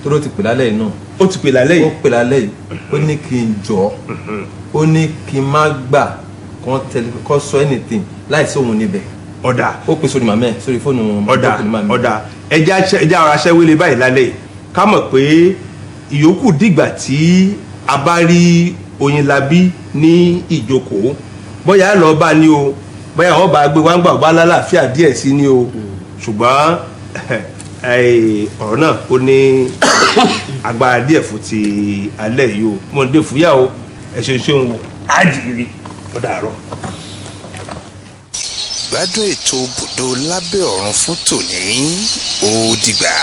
Speaker 4: tó ló ti pè lálẹ́ yìí náà.
Speaker 2: ó ti pè lálẹ́ yìí.
Speaker 4: ó pè lálẹ́ yìí ó ní kí n jọ ó ní kí n má gbà kán sọ anything láì sí òun níbẹ̀.
Speaker 2: ọ̀dà
Speaker 4: ó pè sórí màmá ẹ̀ sórí fóònù màmá.
Speaker 2: ọ̀dà ẹja ara aṣẹ́wélé báyìí lálẹ́ yìí ká mọ̀ pé ìyókù dìgbà tí a bá rí Oyinlabi ní ìjókòó bóyá lọ bá ní o bóyá wọn bá gbé wá ń gbà bá lálàáfíà díẹ̀ sí ní o ṣùgbọ́n ọ̀rọ̀ náà ó ní agbára díẹ̀ fún ti alẹ́ yìí o mo dé fúyà o ẹ ṣe ṣeun àjìrì ó dàárọ̀.
Speaker 5: gbádùn ètò Bùdó lábẹ́ ọ̀run fún tòní ó dìgbà.